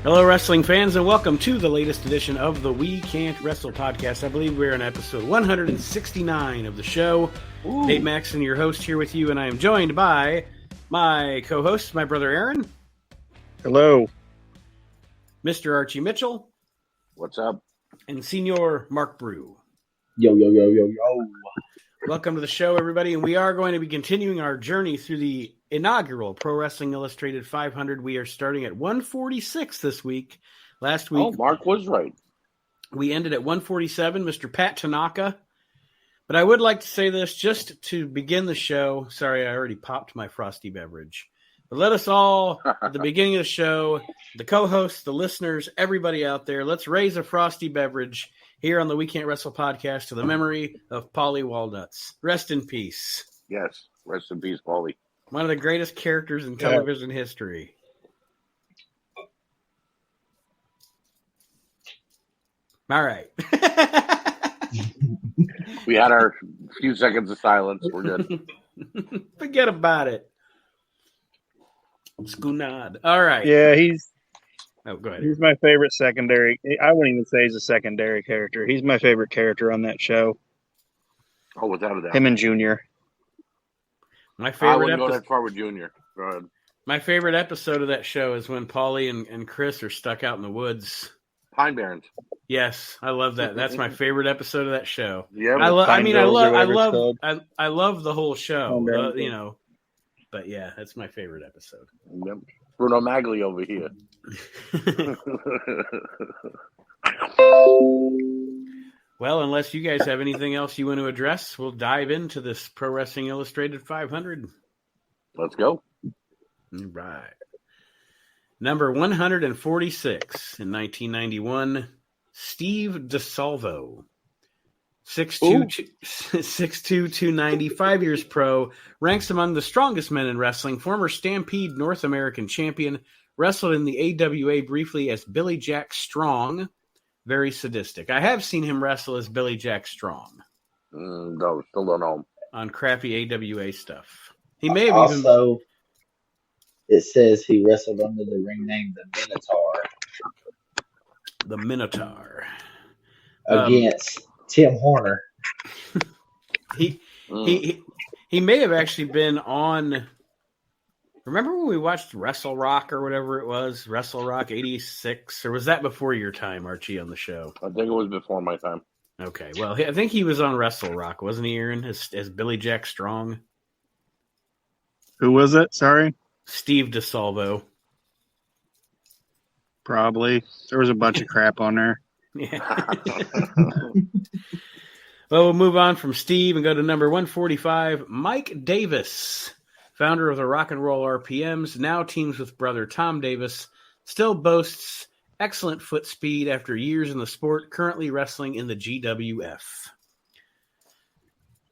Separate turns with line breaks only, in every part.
Hello, wrestling fans, and welcome to the latest edition of the We Can't Wrestle podcast. I believe we're in episode 169 of the show. Ooh. Nate Maxson, your host, here with you, and I am joined by my co-host, my brother Aaron.
Hello.
Mr. Archie Mitchell.
What's up?
And Senior Mark Brew.
Yo, yo, yo, yo, yo.
Welcome to the show, everybody, and we are going to be continuing our journey through the inaugural Pro Wrestling Illustrated 500. We are starting at 146 this week. Last week,
Mark was right.
We ended at 147, Mr. Pat Tanaka. But I would like to say this just to begin the show. Sorry, I already popped my frosty beverage. But let us all, at the beginning of the show, the co-hosts, the listeners, everybody out there, let's raise a frosty beverage here on the We Can't Wrestle podcast to the memory of Paulie Walnuts. Rest in peace.
Yes, rest in peace, Paulie.
One of the greatest characters in television history. All right.
We had our few seconds of silence. We're good.
Forget about it. Skunad. All right.
Yeah, he's
go ahead.
He's my favorite secondary. I wouldn't even say he's a secondary character. He's my favorite character on that show.
Oh, without a doubt.
Him and Junior.
My favorite
I wouldn't go that far with Junior. Go ahead.
My favorite episode of that show is when Paulie and Chris are stuck out in the woods.
Pine Barrens.
Yes, I love that. That's my favorite episode of that show.
Yeah,
I love the whole show. You know, but yeah, that's my favorite episode.
Yep. Bruno Magli over here.
Well, unless you guys have anything else you want to address, we'll dive into this Pro Wrestling Illustrated 500.
Let's go.
All right. Number 146 in 1991, Steve DeSalvo. 6'2", 290, 5 years pro, ranks among the strongest men in wrestling, former Stampede North American champion, wrestled in the AWA briefly as Billy Jack Strong, very sadistic. I have seen him wrestle as Billy Jack Strong.
No, still don't know.
On crappy AWA stuff. He may have
also, it says he wrestled under the ring name The Minotaur.
The Minotaur.
Against Tim Horner.
He may have actually been on. Remember when we watched Wrestle Rock or whatever it was? Wrestle Rock 86? Or was that before your time, Archie, on the show?
I think it was before my time.
Okay, well, I think he was on Wrestle Rock, wasn't he, Aaron? As Billy Jack Strong?
Who was it? Sorry?
Steve DeSalvo.
Probably. There was a bunch of crap on there.
Yeah. Well, we'll move on from Steve and go to number 145, Mike Davis, founder of the Rock and Roll RPMs, now teams with brother Tom Davis, still boasts excellent foot speed after years in the sport, currently wrestling in the GWF.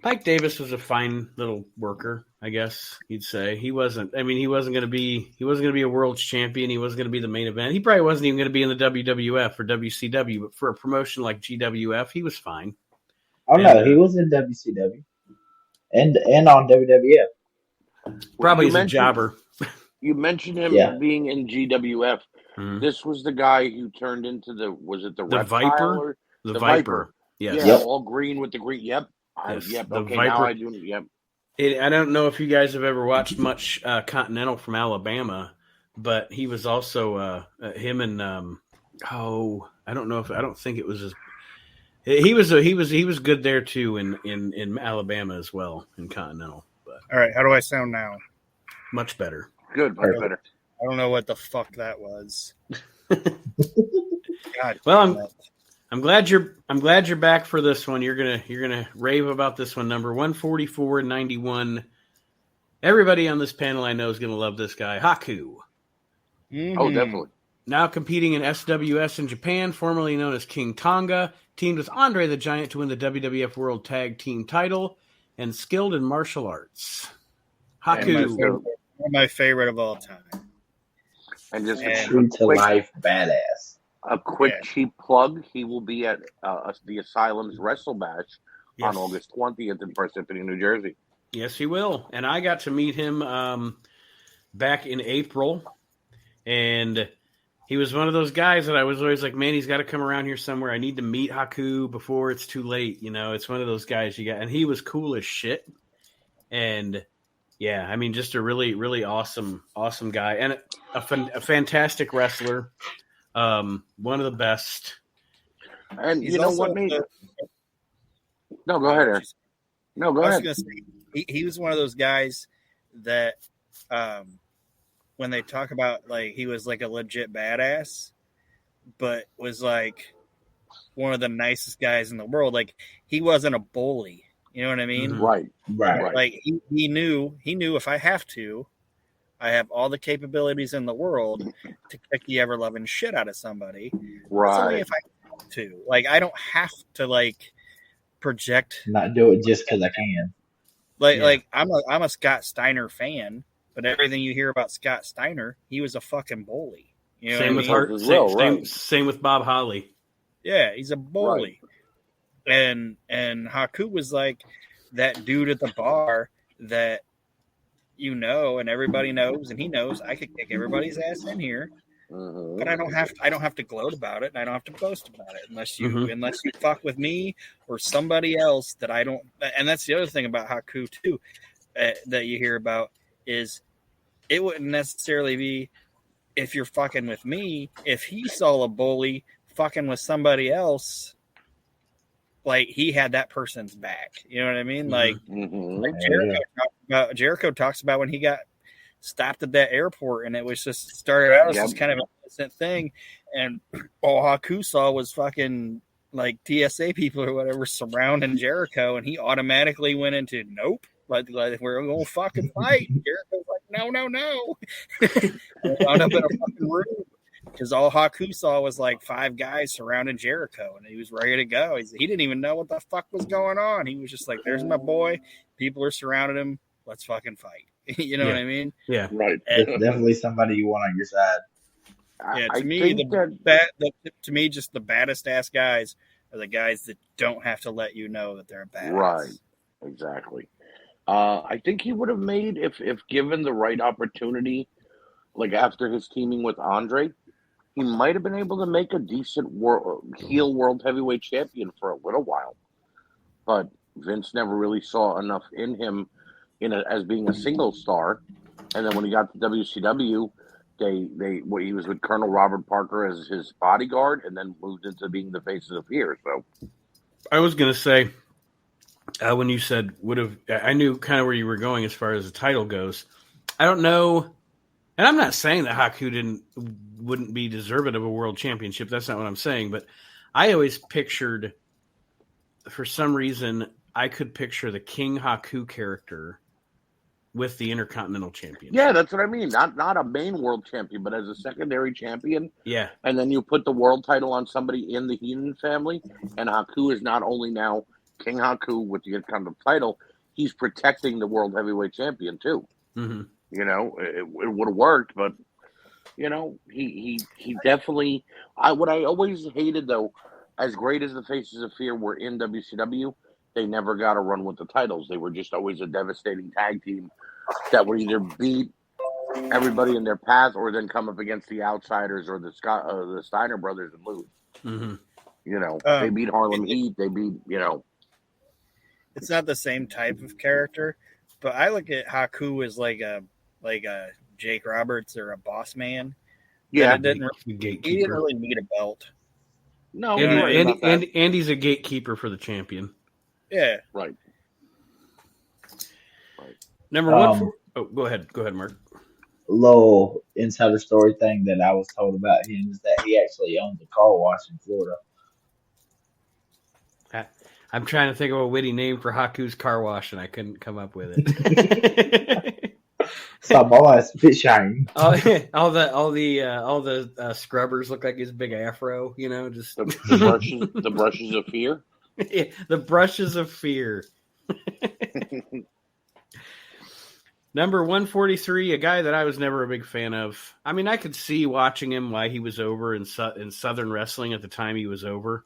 Mike Davis was a fine little worker, I guess you'd say. He wasn't going to be a world's champion. He wasn't going to be the main event. He probably wasn't even going to be in the WWF or WCW, but for a promotion like GWF, he was fine.
Oh, no, he was in WCW and on WWF.
Probably as a jobber.
You mentioned him being in GWF. Mm-hmm. This was the guy who turned into the
Viper? The Viper. Yes.
Yeah, all green with the green. Yep.
Yes,
okay,
Viper.
now I do. Yep.
I don't know if you guys have ever watched much Continental from Alabama, but he was also him and I don't think it was his. He was good there too in Alabama as well in Continental. But
all right, how do I sound now?
Much better.
Good, much better.
I don't know what the fuck that was. God.
Well, I'm glad you're back for this one. You're gonna rave about this one. Number 144 and 91. Everybody on this panel I know is gonna love this guy, Haku.
Mm-hmm. Oh, definitely.
Now competing in SWS in Japan, formerly known as King Tonga, teamed with Andre the Giant to win the WWF World Tag Team title, and skilled in martial arts. Haku.
One of my favorite of all time.
And just
true to life badass.
A quick cheap plug. He will be at the Asylum's Wrestle Bash on August 20th in Parsippany, New Jersey.
Yes, he will. And I got to meet him back in April. And He was one of those guys that I was always like, man, he's got to come around here somewhere. I need to meet Haku before it's too late. It's one of those guys you got. And he was cool as shit. And, yeah, I mean, just a really, really awesome guy. And a fantastic wrestler. One of the best.
And he's what made it? No, go ahead, Aaron. No, go ahead.
I was going to say, he was one of those guys that when they talk about, like, he was like a legit badass, but was like one of the nicest guys in the world. Like, he wasn't a bully. You know what I mean?
Right.
Like, he knew if I have to, I have all the capabilities in the world to kick the ever-loving shit out of somebody.
Right.
It's only if I have to. Like, I don't have to, like, project.
Not do it just because I can.
Like I'm a Scott Steiner fan, but everything you hear about Scott Steiner, he was a fucking bully. You know
same with
Hart.
Same with Bob Holly.
Yeah, he's a bully. Right. And Haku was like that dude at the bar that and everybody knows, and he knows I could kick everybody's ass in here.
Mm-hmm.
But I don't have to gloat about it, and I don't have to boast about it unless you fuck with me or somebody else that I don't. And that's the other thing about Haku too, that you hear about is it wouldn't necessarily be if you're fucking with me. If he saw a bully fucking with somebody else, like he had that person's back. You know what I mean? Like Jericho talks about when he got stopped at that airport, and it was just started out as this kind of an innocent thing, and all Haku saw was fucking like TSA people or whatever surrounding Jericho, and he automatically went into nope, like we're gonna fucking fight. Jericho's like no. Wound up in a fucking room because all Haku saw was like 5 guys surrounding Jericho, and he was ready to go. He didn't even know what the fuck was going on. He was just like, "There's my boy. People are surrounding him. Let's fucking fight." You know what I mean?
Yeah,
right.
It's definitely somebody you want on your side.
Yeah, to me, just the baddest ass guys are the guys that don't have to let you know that they're a badass.
Right, exactly. I think he would have made if given the right opportunity, like after his teaming with Andre, he might have been able to make a decent heel world heavyweight champion for a little while. But Vince never really saw enough in him as being a single star, and then when he got to WCW, he was with Colonel Robert Parker as his bodyguard, and then moved into being the Faces of Fear. So,
I was gonna say when you said would have, I knew kind of where you were going as far as the title goes. I don't know, and I'm not saying that Haku wouldn't be deserving of a world championship. That's not what I'm saying, but I always pictured, for some reason, I could picture the King Haku character with the Intercontinental Champion.
Yeah, that's what I mean. Not a main world champion, but as a secondary champion.
Yeah.
And then you put the world title on somebody in the Heenan family, and Haku is not only now King Haku with the Intercontinental title, he's protecting the world heavyweight champion too.
Mm-hmm.
It would have worked, but he definitely. What I always hated though, as great as the Faces of Fear were in WCW, they never got a run with the titles. They were just always a devastating tag team that would either beat everybody in their path or then come up against the Outsiders or the Steiner brothers and lose.
Mm-hmm.
They beat Harlem Heat. They beat,
It's not the same type of character, but I look at Haku as like a Jake Roberts or a Boss Man.
Yeah,
he didn't really need a belt.
No,
Andy's a gatekeeper for the champion.
Yeah,
right.
Number one. Go ahead, Mark.
Little insider story thing that I was told about him is that he actually owns a car wash in Florida.
I'm trying to think of a witty name for Haku's car wash, and I couldn't come up with it.
Some boys, fish shine.
all the scrubbers look like his big afro. Just
the brushes of fear.
Yeah, the brushes of fear. Number 143, a guy that I was never a big fan of. I mean, I could see watching him why he was over in Southern Wrestling at the time he was over,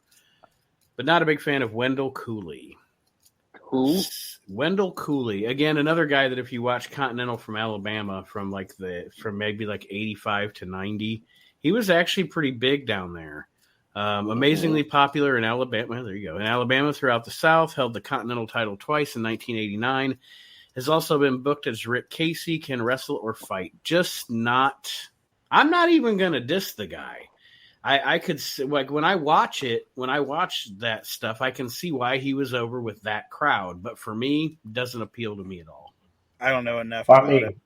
but not a big fan of Wendell Cooley.
Who?
Wendell Cooley. Again, another guy that if you watch Continental from Alabama from maybe 85 to 90, he was actually pretty big down there. Amazingly popular in Alabama. There you go. In Alabama throughout the South, held the Continental title twice in 1989. Has also been booked as Rick Casey, can wrestle or fight. Just not. I'm not even going to diss the guy. I could, like, when I watch that stuff, I can see why he was over with that crowd. But for me, doesn't appeal to me at all.
I don't know enough about it.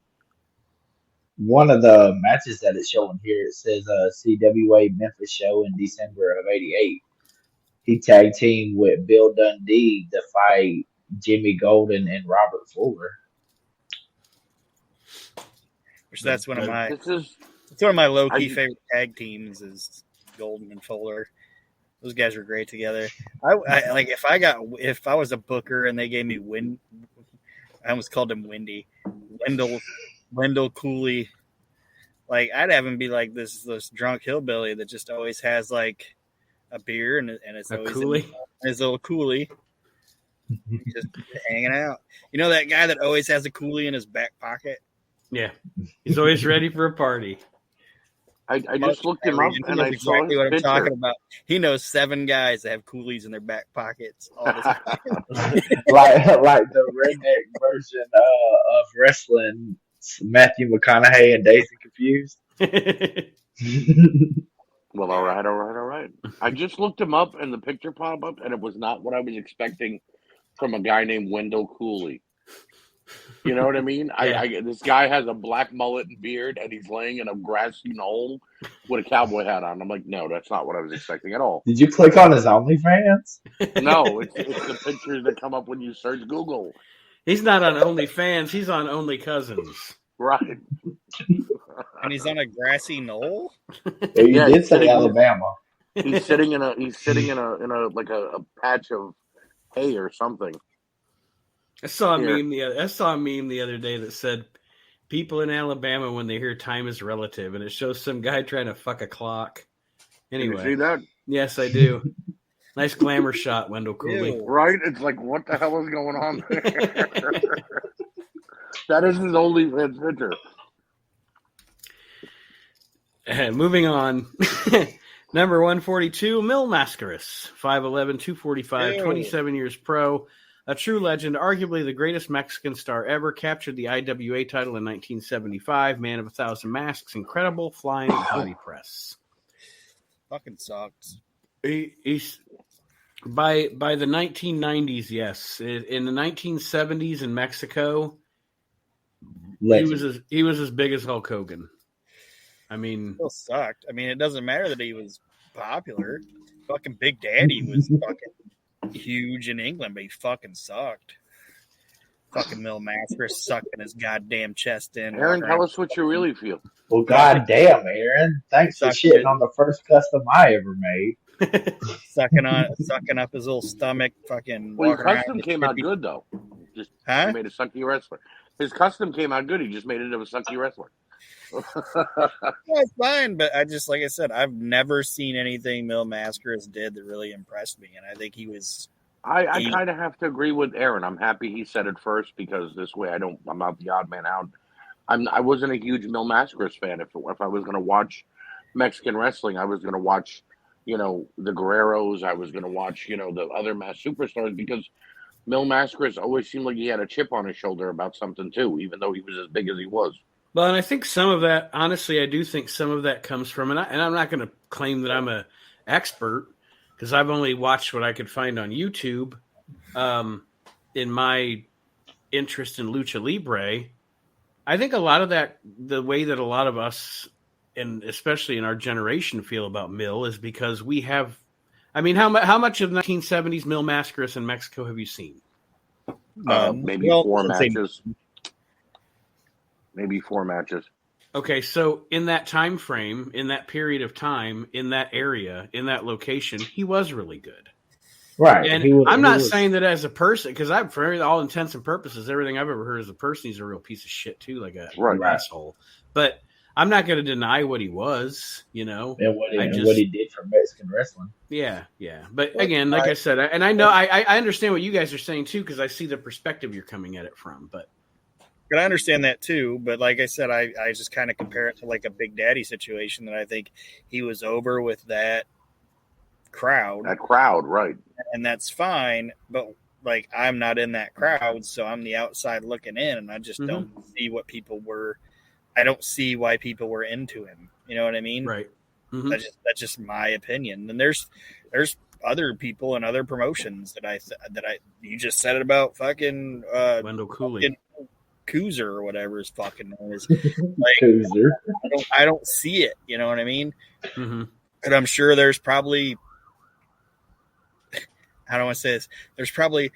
One of the matches that it's showing here, it says CWA Memphis show in December of '88. He tag teamed with Bill Dundee to fight Jimmy Golden and Robert Fuller.
Which that's one of my low key favorite tag teams is Golden and Fuller. Those guys were great together. I like if I was a booker and they gave me I almost called him Windy. Wendell Cooley. Like, I'd have him be like this drunk hillbilly that just always has like a beer and it's always his little coolie. Just hanging out. You know that guy that always has a coolie in his back pocket?
Yeah. He's always ready for a party.
I just looked him up and I saw
exactly what I'm
picture.
talking about. He knows 7 guys that have coolies in their back pockets all the time.
like the redneck version of wrestling, Matthew McConaughey and Daisy Confused.
Well, all right. I just looked him up and the picture popped up and it was not what I was expecting from a guy named Wendell Cooley. You know what I mean?
Yeah.
This guy has a black mullet and beard, and he's laying in a grassy knoll with a cowboy hat on. I'm like, no, that's not what I was expecting at all.
Did you click on his OnlyFans?
No, it's the pictures that come up when you search Google.
He's not on OnlyFans. He's on Only Cousins.
Right.
And he's on a grassy knoll?
He did say Alabama.
He's sitting in a like a patch of hay or something.
I saw a meme the other day that said people in Alabama, when they hear time is relative, and it shows some guy trying to fuck a clock. Anyway,
Did you see that?
Yes, I do. Nice glamour shot, Wendell Cooley.
Right? It's like, what the hell is going on there? That is his OnlyFans picture.
Moving on. Number 142, Mil Mascaras, 5'11", 245, 27 years pro. A true legend, arguably the greatest Mexican star ever, captured the IWA title in 1975. Man of 1,000 masks, incredible flying body press.
Fucking sucks.
He's by the 1990s, yes. In the 1970s in Mexico, he was as big as Hulk Hogan. I mean,
Still sucked. I mean, it doesn't matter that he was popular. Fucking Big Daddy was fucking huge in England, but he fucking sucked. Fucking Mil Mascaras sucking his goddamn chest in.
Aaron, tell us what you really feel.
Well, goddamn, Aaron. Thanks for shitting on the first custom I ever made.
sucking up his little stomach. Fucking.
Well, his custom came out good though. He made a sucky wrestler. His custom came out good. He just made it into a sucky wrestler.
That's fine, but like I said, I've never seen anything Mil Mascaras did that really impressed me, and I think he was.
I kind of have to agree with Aaron. I'm happy he said it first because this way I'm not the odd man out. I wasn't a huge Mil Mascaras fan. If I was going to watch Mexican wrestling, I was going to watch, the Guerreros. I was going to watch, the other mass superstars because Mil Mascaras always seemed like he had a chip on his shoulder about something too, even though he was as big as he was.
Well, and I think some of that, honestly, I do think some of that comes from, and I'm not going to claim that I'm an expert because I've only watched what I could find on YouTube. In my interest in Lucha Libre, I think a lot of that, the way that a lot of us, and especially in our generation, feel about Mil is because we have. I mean, how much of 1970s Mil Mascaras in Mexico have you seen?
Maybe 4 matches. Maybe 4 matches.
Okay, so in that time frame, in that period of time, in that area, in that location, he was really good.
Right.
And I'm not saying that as a person, because for all intents and purposes, everything I've ever heard as a person, he's a real piece of shit too, like a asshole. But I'm not going to deny what he was, And
what he did for Mexican wrestling.
Yeah. But again, like I said, and I know I understand what you guys are saying too, because I see the perspective you're coming at it from. But
And I understand that too, but like I said, I just kind of compare it to like a Big Daddy situation that I think he was over with that crowd.
That crowd, right.
And that's fine, but like I'm not in that crowd, so I'm the outside looking in, and I just don't see what people were. I don't see why people were into him. You know what I mean?
Right.
That's just my opinion. And there's other people and other promotions that you just said it about fucking
Wendell Cooley.
Coozer or whatever his fucking name is. Like, I don't see it. You know what I mean? And I'm sure there's probably, how do I want to say this? There's probably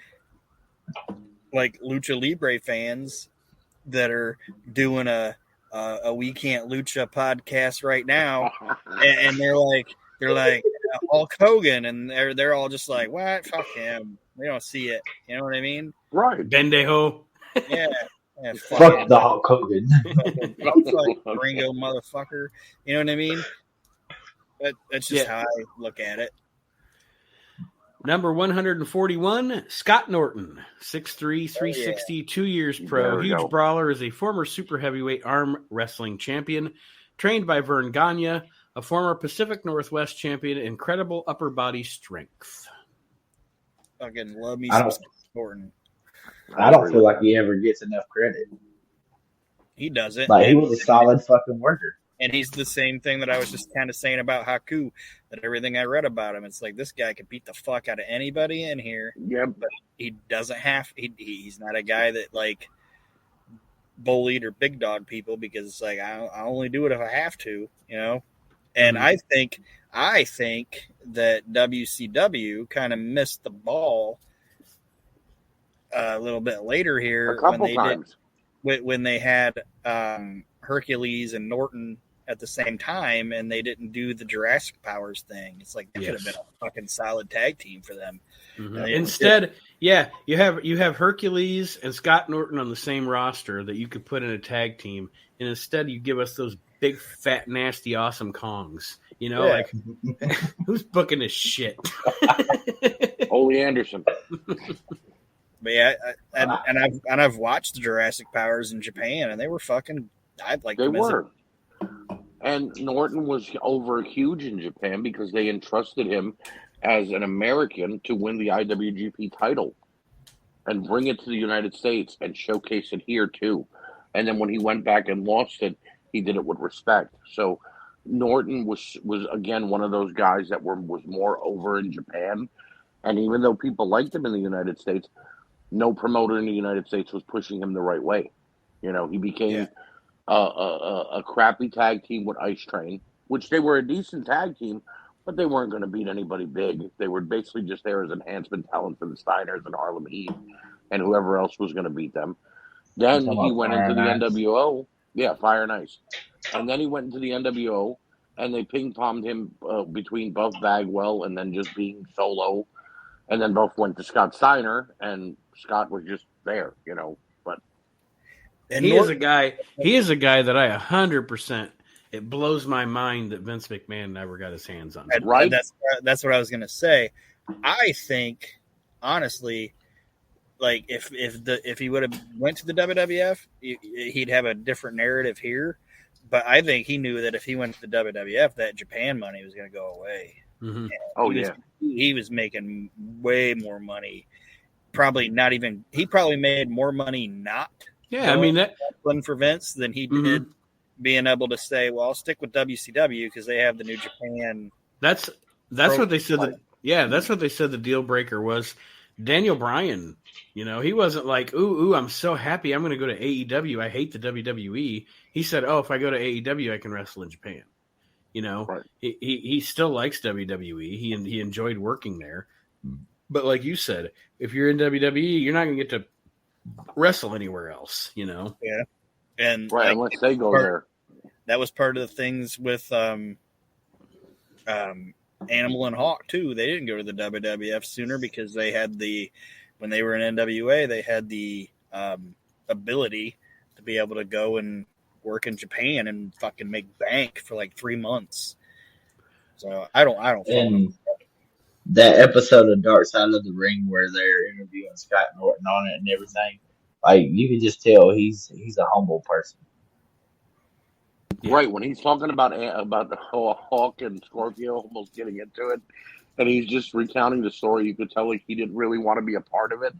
like Lucha Libre fans that are doing a We Can't Lucha podcast right now, and they're like Hulk Hogan, and they're all just like, what? Fuck him. We don't see it. You know what I mean?
Right.
Bendejo.
Yeah.
Fuck the Hulk Hogan.
Like Ringo motherfucker. You know what I mean? That's just how I look at it.
Number 141, Scott Norton, 6'3", 360, 2 years pro. Huge brawler, is a former super heavyweight arm wrestling champion, trained by Vern Gagne, a former Pacific Northwest champion, incredible upper body strength.
Fucking love me some Scott Norton.
I don't feel like he ever gets enough credit.
He doesn't.
Like, he was a solid fucking worker.
And he's the same thing that I was just kind of saying about Haku, that everything I read about him, it's like this guy could beat the fuck out of anybody in here.
Yep.
But he doesn't have, he's not a guy that like bullied or big dog people, because it's like, I only do it if I have to, you know? And I think that WCW kind of missed the ball a little bit later here when they had Hercules and Norton at the same time, and they didn't do the Jurassic Powers thing. It's like that could have been a fucking solid tag team for them.
Instead, you have Hercules and Scott Norton on the same roster that you could put in a tag team, and instead you give us those big, fat, nasty, awesome Kongs. You know, like who's booking this shit?
Ole Anderson.
But yeah, and I've watched the Jurassic Powers in Japan, and they were fucking. They were.
And Norton was over huge in Japan because they entrusted him as an American to win the IWGP title and bring it to the United States and showcase it here too. And then when he went back and lost it, he did it with respect. So Norton was again one of those guys that was more over in Japan. And even though people liked him in the United States, no promoter in the United States was pushing him the right way. You know, he became a crappy tag team with Ice Train, which they were a decent tag team, but they weren't going to beat anybody big. They were basically just there as enhancement talent for the Steiners and Harlem Heat and whoever else was going to beat them. Then he went into the NWO. Yeah, Fire and Ice. And then he went into the NWO, and they ping-ponged him between Buff Bagwell and then just being solo. And then both went to Scott Steiner, and Scott was just there, you know. But
he is a guy that I 100%. It blows my mind that Vince McMahon never got his hands on him.
Right? That's what I was going to say. I think, honestly, like if he would have went to the WWF, he'd have a different narrative here. But I think he knew that if he went to the WWF, that Japan money was going to go away. He was making way more money. Probably not even. He probably made more money not.
Yeah, I mean that
for Vince than he did being able to say, "Well, I'll stick with WCW because they have the New Japan."
That's what they said. That's what they said. The deal breaker was Daniel Bryan. You know, he wasn't like, "Ooh, I'm so happy. I'm going to go to AEW. I hate the WWE." He said, "Oh, if I go to AEW, I can wrestle in Japan." You know, he still likes WWE. He enjoyed working there. But like you said, if you're in WWE, you're not going to get to wrestle anywhere else, you know?
Yeah. And
unless they go there.
That was part of the things with Animal and Hawk, too. They didn't go to the WWF sooner because they had when they were in NWA, they had the ability to be able to go and work in Japan and fucking make bank for like 3 months. So I don't
and that episode of Dark Side of the Ring where they're interviewing Scott Norton on it and everything, Like you can just tell he's a humble person.
Yeah.
Right, when he's talking about the whole Hawk and Scorpio almost getting into it, and he's just recounting the story, you could tell like he didn't really want to be a part of it,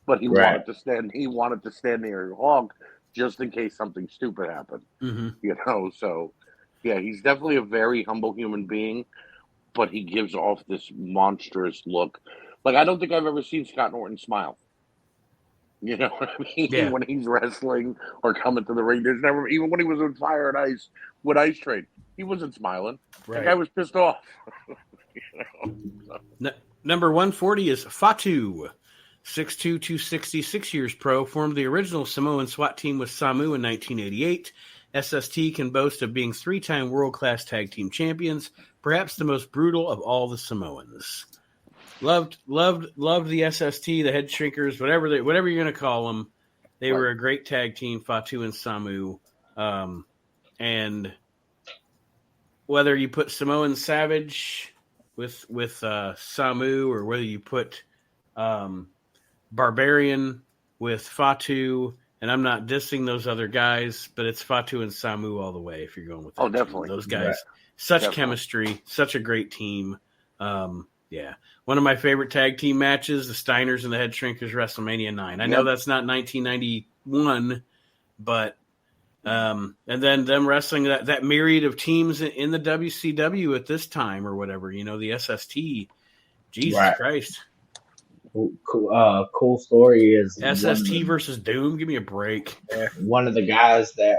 but he
Right.
wanted to stand. He wanted to stand near Hawk just in case something stupid happened.
Mm-hmm.
So yeah, he's definitely a very humble human being, but he gives off this monstrous look. Like I don't think I've ever seen Scott Norton smile. You know what I mean?
Yeah.
When he's wrestling or coming to the ring, there's never, even when he was on Fire and Ice with Ice Train, he wasn't smiling.
Right.
The guy was pissed off.
Number 140 is Fatu. 6'2", 260, 6 years pro, formed the original Samoan SWAT team with Samu in 1988. SST can boast of being 3-time world-class tag team champions, perhaps the most brutal of all the Samoans. Loved the SST, the head shrinkers, whatever you're going to call them. They were a great tag team, Fatu and Samu. And whether you put Samoan Savage with Samu, or whether you put Barbarian with Fatu, and I'm not dissing those other guys, but it's Fatu and Samu all the way if you're going with that.
Oh, definitely.
Those guys, such chemistry, such a great team. Yeah. One of my favorite tag team matches, the Steiners and the Head Shrinkers, WrestleMania 9. I know that's not 1991, but and then them wrestling that myriad of teams in the WCW at this time or whatever, the SST. Jesus Christ.
Cool story is
SST versus Doom. Give me a break.
One of the guys that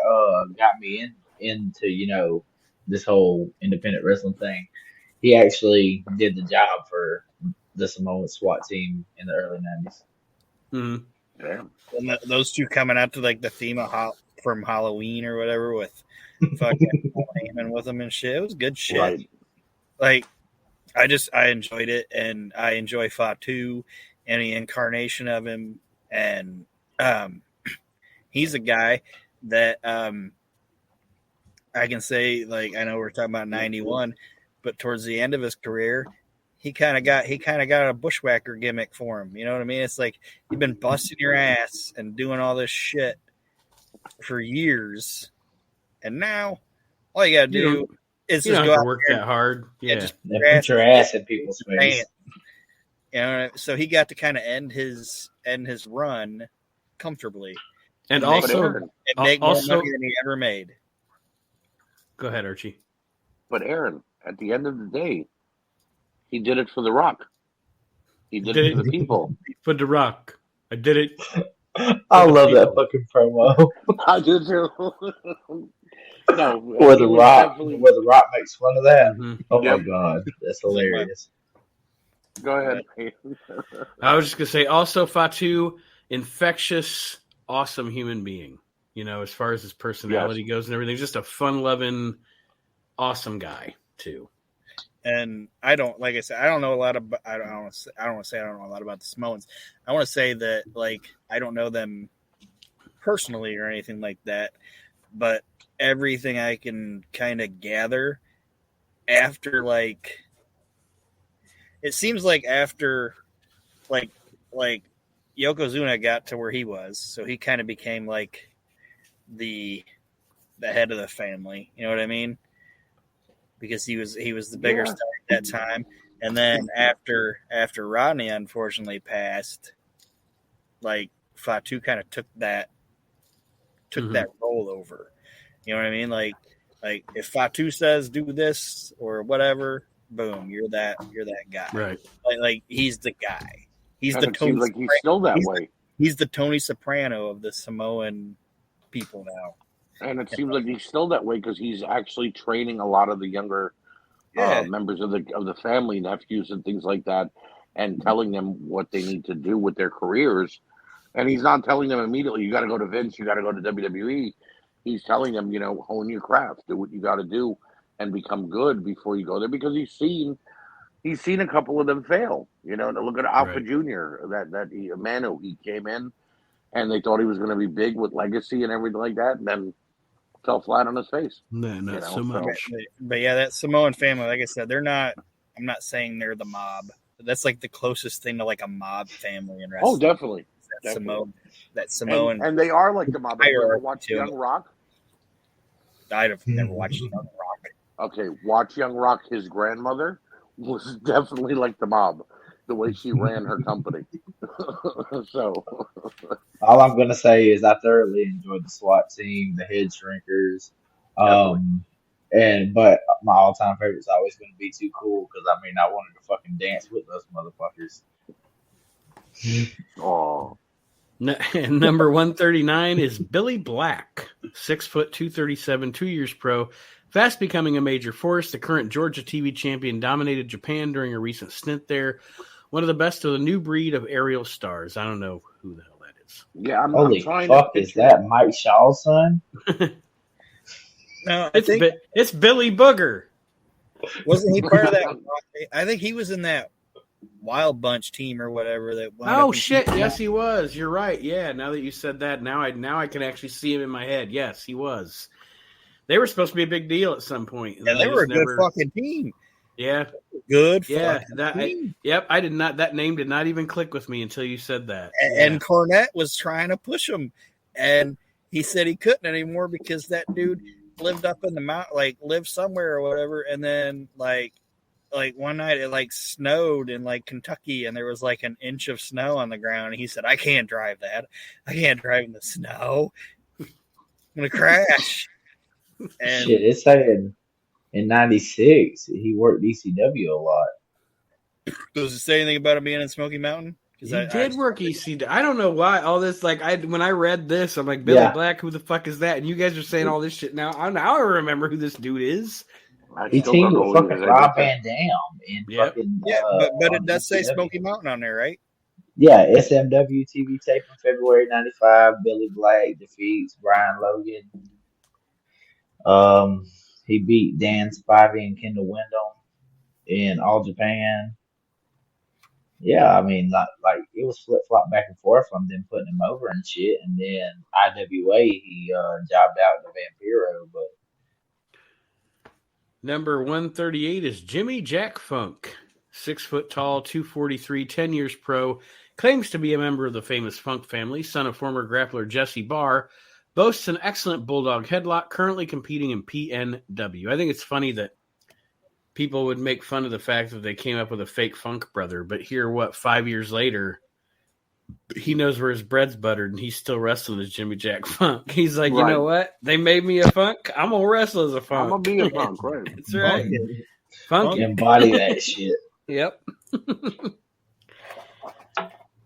got me into this whole independent wrestling thing. He actually did the job for the Samoan SWAT team in the early 90s.
Mm-hmm.
Yeah.
And those two coming out to like the theme of from Halloween or whatever with fucking Heyman with them and shit. It was good shit.
Right.
Like I enjoyed it, and I enjoy Fatu, any incarnation of him, and he's a guy that I can say, like, I know we're talking about 91, but towards the end of his career, he kind of got a bushwhacker gimmick for him. You know what I mean? It's like you've been busting your ass and doing all this shit for years, and now all you gotta do is just go out
work that hard. Yeah,
just
put your ass in people's face.
So he got to kind of end his run comfortably,
and also
make more money than he ever made.
Go ahead, Archie.
But Aaron, at the end of the day, he did it for The Rock. He did it for the people.
For The Rock. I did it.
I love that fucking promo.
I do too. No,
where the Rock makes fun of that.
Mm-hmm.
Oh my god, that's hilarious.
Go ahead.
I was just gonna say, also Fatu, infectious, awesome human being. As far as his personality goes and everything, just a fun-loving, awesome guy too.
And I don't know a lot about. I don't want to say I don't know a lot about the Samoans. I want to say that I don't know them personally or anything like that, but everything I can kind of gather after it seems like after Yokozuna got to where he was, so he kind of became the head of the family. You know what I mean? Because he was the bigger star at that time. And then after Rodney unfortunately passed, Fatu kind of took that role over. You know what I mean? Like if Fatu says do this or whatever, boom, you're that guy.
Right.
Like he's the guy. He's
the Tony. Like he's still that way.
He's the Tony Soprano of the Samoan people now.
And it seems like he's still that way because he's actually training a lot of the younger members of the family, nephews and things like that, and telling them what they need to do with their careers. And he's not telling them immediately, you got to go to Vince, you got to go to WWE. He's telling them, hone your craft, do what you got to do, and become good before you go there. Because he's seen a couple of them fail. Look at Alpha Jr. Manu, he came in, and they thought he was going to be big with legacy and everything like that, and then fell flat on his face.
No, not so much.
But yeah, that Samoan family, like I said, they're not. I'm not saying they're the mob. But that's the closest thing to a mob family in wrestling.
Oh, definitely.
that Samoan.
And they are like the mob. Have you ever watched
too.
Young Rock?
I've never watched Young Rock.
Okay, watch Young Rock. His grandmother was definitely like the mob, the way she ran her company. So,
all I'm gonna say is I thoroughly enjoyed the SWAT team, the head shrinkers, but my all-time favorite is always going to be Too Cool because I mean I wanted to fucking dance with those motherfuckers.
oh,
Number 139 is Billy Black, 6 foot 237, 2 years pro, fast becoming a major force. The current Georgia TV champion dominated Japan during a recent stint there. One of the best of the new breed of aerial stars. I don't know who the hell that is.
Yeah,
Holy fuck, is that Mike Shaw's son?
No,
it's Billy Booger.
Wasn't he part of that? I think he was in that Wild Bunch team or whatever.
Oh shit! Yes, he was. You're right. Yeah. Now that you said that, now I can actually see him in my head. Yes, he was. They were supposed to be a big deal at some point.
Yeah, they were a good fucking team.
Yeah.
Good.
Yeah. Yep. I did not. That name did not even click with me until you said that.
And Cornette was trying to push him, and he said he couldn't anymore because that dude lived up in the mountain, like lived somewhere or whatever, and then like one night it like snowed in like Kentucky and there was like an inch of snow on the ground, and he said, I can't drive that. I can't drive in the snow. I'm gonna crash. And
shit, it's saying in '96 he worked ECW a lot.
Does it say anything about him being in Smoky Mountain?
He did work ECW. I don't know why all this. Like when I read this, I'm like, Billy Black, who the fuck is that? And you guys are saying all this shit now. I remember who this dude is.
He teamed with fucking Rob Van Dam in fucking.
But it does say Smoky Mountain on there, right?
Yeah, SMW TV tape from February '95. Billy Black defeats Brian Logan. He beat Dan Spivey and Kendall Windham in All Japan. Yeah, I mean, like it was flip flop back and forth from them putting him over and shit, and then IWA he jobbed out to Vampiro. But
number 138 is Jimmy Jack Funk, 6 foot tall, 243, 10 years pro, claims to be a member of the famous Funk family, son of former grappler Jesse Barr, boasts an excellent bulldog headlock, currently competing in PNW. I think it's funny that people would make fun of the fact that they came up with a fake Funk brother, but here, 5 years later, he knows where his bread's buttered, and he's still wrestling as Jimmy Jack Funk. He's like, You know what? They made me a Funk. I'm going to wrestle as a Funk.
I'm going to be a Funk, right?
That's right.
Funk. Embody that shit.
Yep.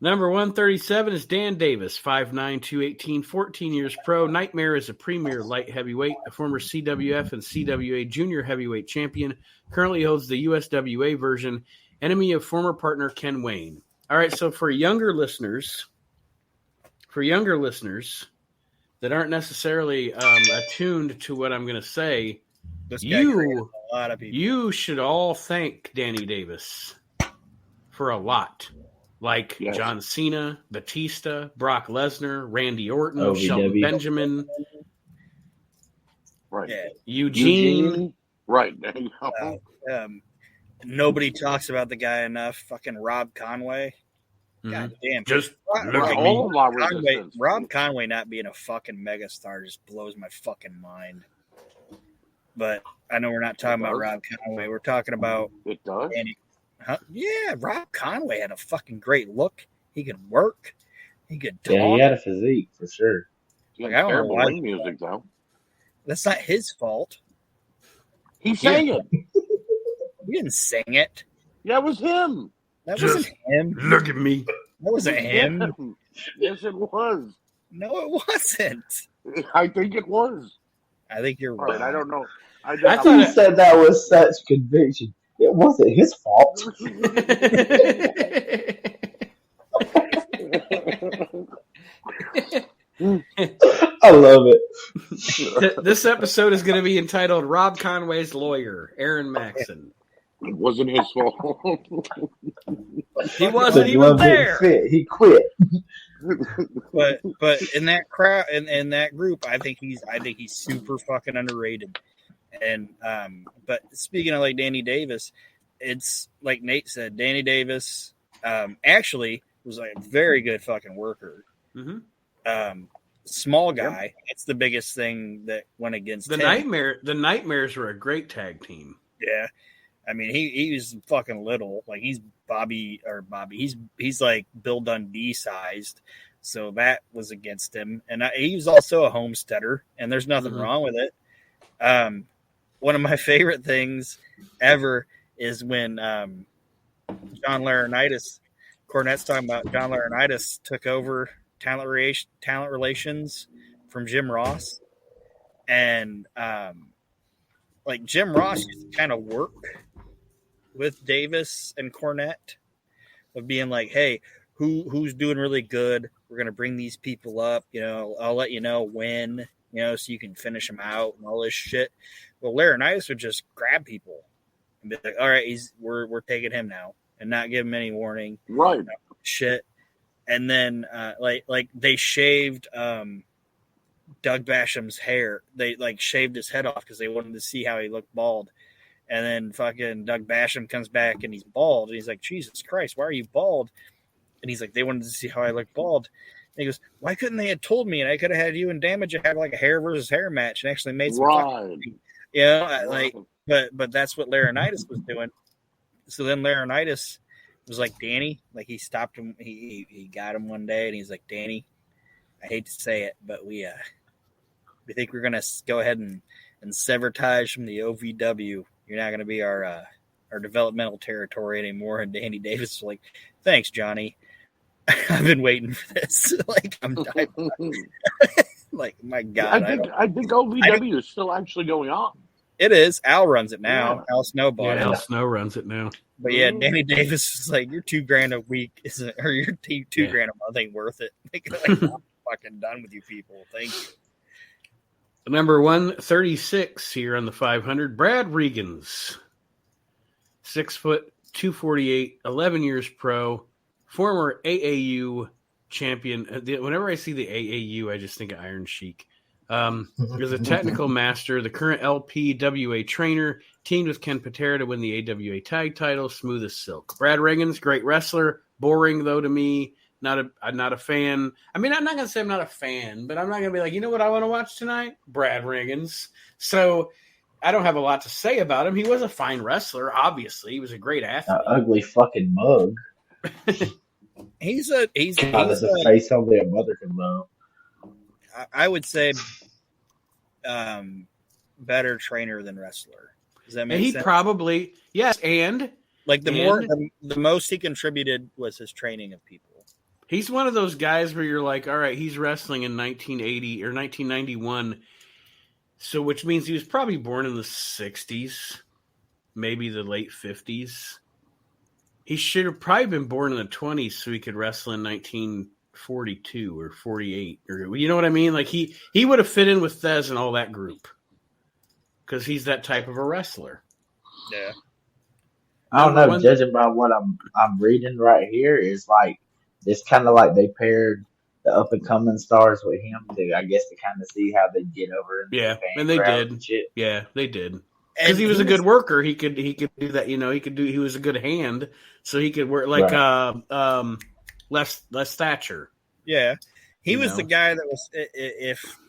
Number 137 is Dan Davis, 5'9", 218, 14 years pro. Nightmare is a premier light heavyweight, a former CWF and CWA junior heavyweight champion. Currently holds the USWA version, enemy of former partner Ken Wayne. All right, so for younger listeners that aren't necessarily attuned to what I'm going to say, you should all thank Danny Davis for a lot. Like John Cena, Batista, Brock Lesnar, Randy Orton, Shelton Benjamin, Eugene.
Right.
Nobody talks about the guy enough. Fucking Rob Conway. God damn.
Just
Rob Conway not being a fucking megastar just blows my fucking mind. But I know we're not talking about Rob Conway. We're talking about
it does.
Danny. Huh? Yeah, Rob Conway had a fucking great look. He could work. He could talk.
Yeah, he had a physique for sure.
Like, I don't know why music though.
That's not his fault.
He sang it.
He didn't sing it.
Yeah, it was him.
That wasn't him.
Look at me.
That wasn't him.
Yes, it was.
No, it wasn't.
I think it was.
I think you're right.
I don't know.
I thought you said that with such conviction. It wasn't his fault. I love it.
This episode is going to be entitled Rob Conway's Lawyer, Aaron Maxson.
It wasn't his fault.
He wasn't even there.
He quit.
But in that crowd, in that group, I think he's super fucking underrated. And but speaking of like Danny Davis, it's like Nate said, Danny Davis. Actually, was like a very good fucking worker.
Mm-hmm.
Small guy. It's the biggest thing that went against
the
him.
The Nightmares were a great tag team.
Yeah. I mean, he was fucking little. Like he's Bobby. He's like Bill Dundee sized. So that was against him. And he was also a homesteader, and there's nothing wrong with it. One of my favorite things ever is when John Laurinaitis, Cornette's talking about John Laurinaitis took over talent relations from Jim Ross. And like Jim Ross used to kind of work with Davis and Cornette of being like, hey, who's doing really good? We're going to bring these people up. You know, I'll let you know when, you know, so you can finish them out and all this shit. Well, Laurinaitis would just grab people and be like, all right, we're taking him now, and not give him any warning.
Right.
Shit. And then like they shaved Doug Basham's hair. They like shaved his head off because they wanted to see how he looked bald. And then fucking Doug Basham comes back and he's bald. And he's like, Jesus Christ, why are you bald? And he's like, they wanted to see how I look bald. And he goes, why couldn't they have told me? And I could have had you and Damage have like a hair versus hair match and actually made some fucking, you know, like, but that's what Laurinaitis was doing. So then Laurinaitis was like, Danny, like he stopped him. He got him one day and he's like, Danny, I hate to say it, but we think we're going to go ahead and sever ties from the OVW. You're not going to be our developmental territory anymore. And Danny Davis was like, thanks, Johnny. I've been waiting for this. Like, I'm dying. Like, my God.
I think OVW is still actually going on.
It is. Al runs it now. Yeah. Al Snow bought it.
Al Snow runs it now.
But yeah, Danny Davis is like, your $2,000 a week isn't, or your $2,000 a month ain't worth it. Like, I'm fucking done with you people. Thank you.
Number 136 here on the 500, Brad Regans. 6 foot, 248, 11 years pro, former AAU champion. Whenever I see the AAU, I just think of Iron Sheik. Is a technical master, the current LPWA trainer, teamed with Ken Patera to win the AWA tag title, smooth as silk. Brad Regans, great wrestler, boring though to me. I'm not a fan. I mean, I'm not going to say I'm not a fan, but I'm not going to be like, you know what I want to watch tonight? Brad Regans. So I don't have a lot to say about him. He was a fine wrestler, obviously. He was a great athlete.
Ugly fucking mug.
He's a
face only a mother can love.
I would say better trainer than wrestler. Does that make sense?
He probably, yes, and
like the most he contributed was his training of people.
He's one of those guys where you're like, all right, he's wrestling in 1980 or 1991, so which means he was probably born in the 60s, maybe the late 50s. He should have probably been born in the 20s so he could wrestle in 1942 or 48. Or, you know what I mean? Like he would have fit in with Thez and all that group because he's that type of a wrestler.
Yeah.
I don't know. Judging by what I'm reading right here, is like it's kind of like they paired the up and coming stars with him to, I guess, to kind of see how they get over.
Yeah, and they did. And shit. Yeah, they did. Because he was a good worker, he could do that. You know, he was a good hand, so he could work like Les Thatcher.
Yeah, he was the guy that was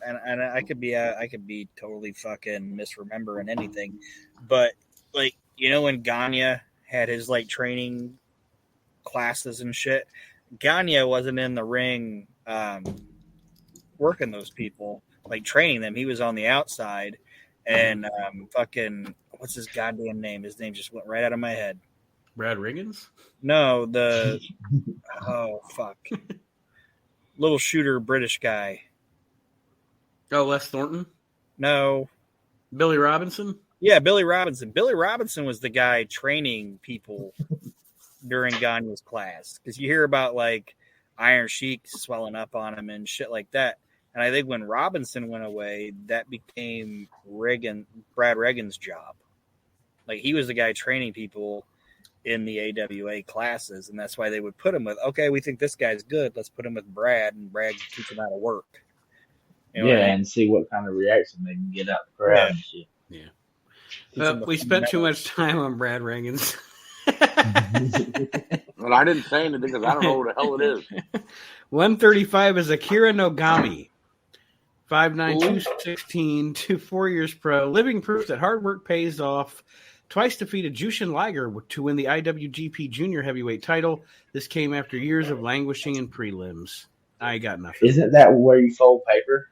and I could be totally fucking misremembering anything, but like you know when Gagne had his like training classes and shit, Gagne wasn't in the ring working those people like training them. He was on the outside. And fucking, what's his goddamn name? His name just went right out of my head.
Brad Regans?
No, oh, fuck. Little shooter British guy.
Oh, Les Thornton?
No.
Billy Robinson?
Yeah, Billy Robinson. Billy Robinson was the guy training people during Gagne's class. Because you hear about, like, Iron Sheik swelling up on him and shit like that. And I think when Robinson went away, that became Brad Regans' job. Like, he was the guy training people in the AWA classes, and that's why they would put him with, okay, we think this guy's good, let's put him with Brad, and Brad can teach him how to work. You know
and see what kind of reaction they can get out the crowd and shit.
Yeah. We spent too much time on Brad Regans.
And I didn't say anything because I don't know who the hell it is.
135 is Akira Nogami. 5'9", 216, 4 years pro. Living proof that hard work pays off. Twice defeated Jushin Liger to win the IWGP Junior Heavyweight title. This came after years of languishing in prelims. I got nothing.
Isn't that where you fold paper?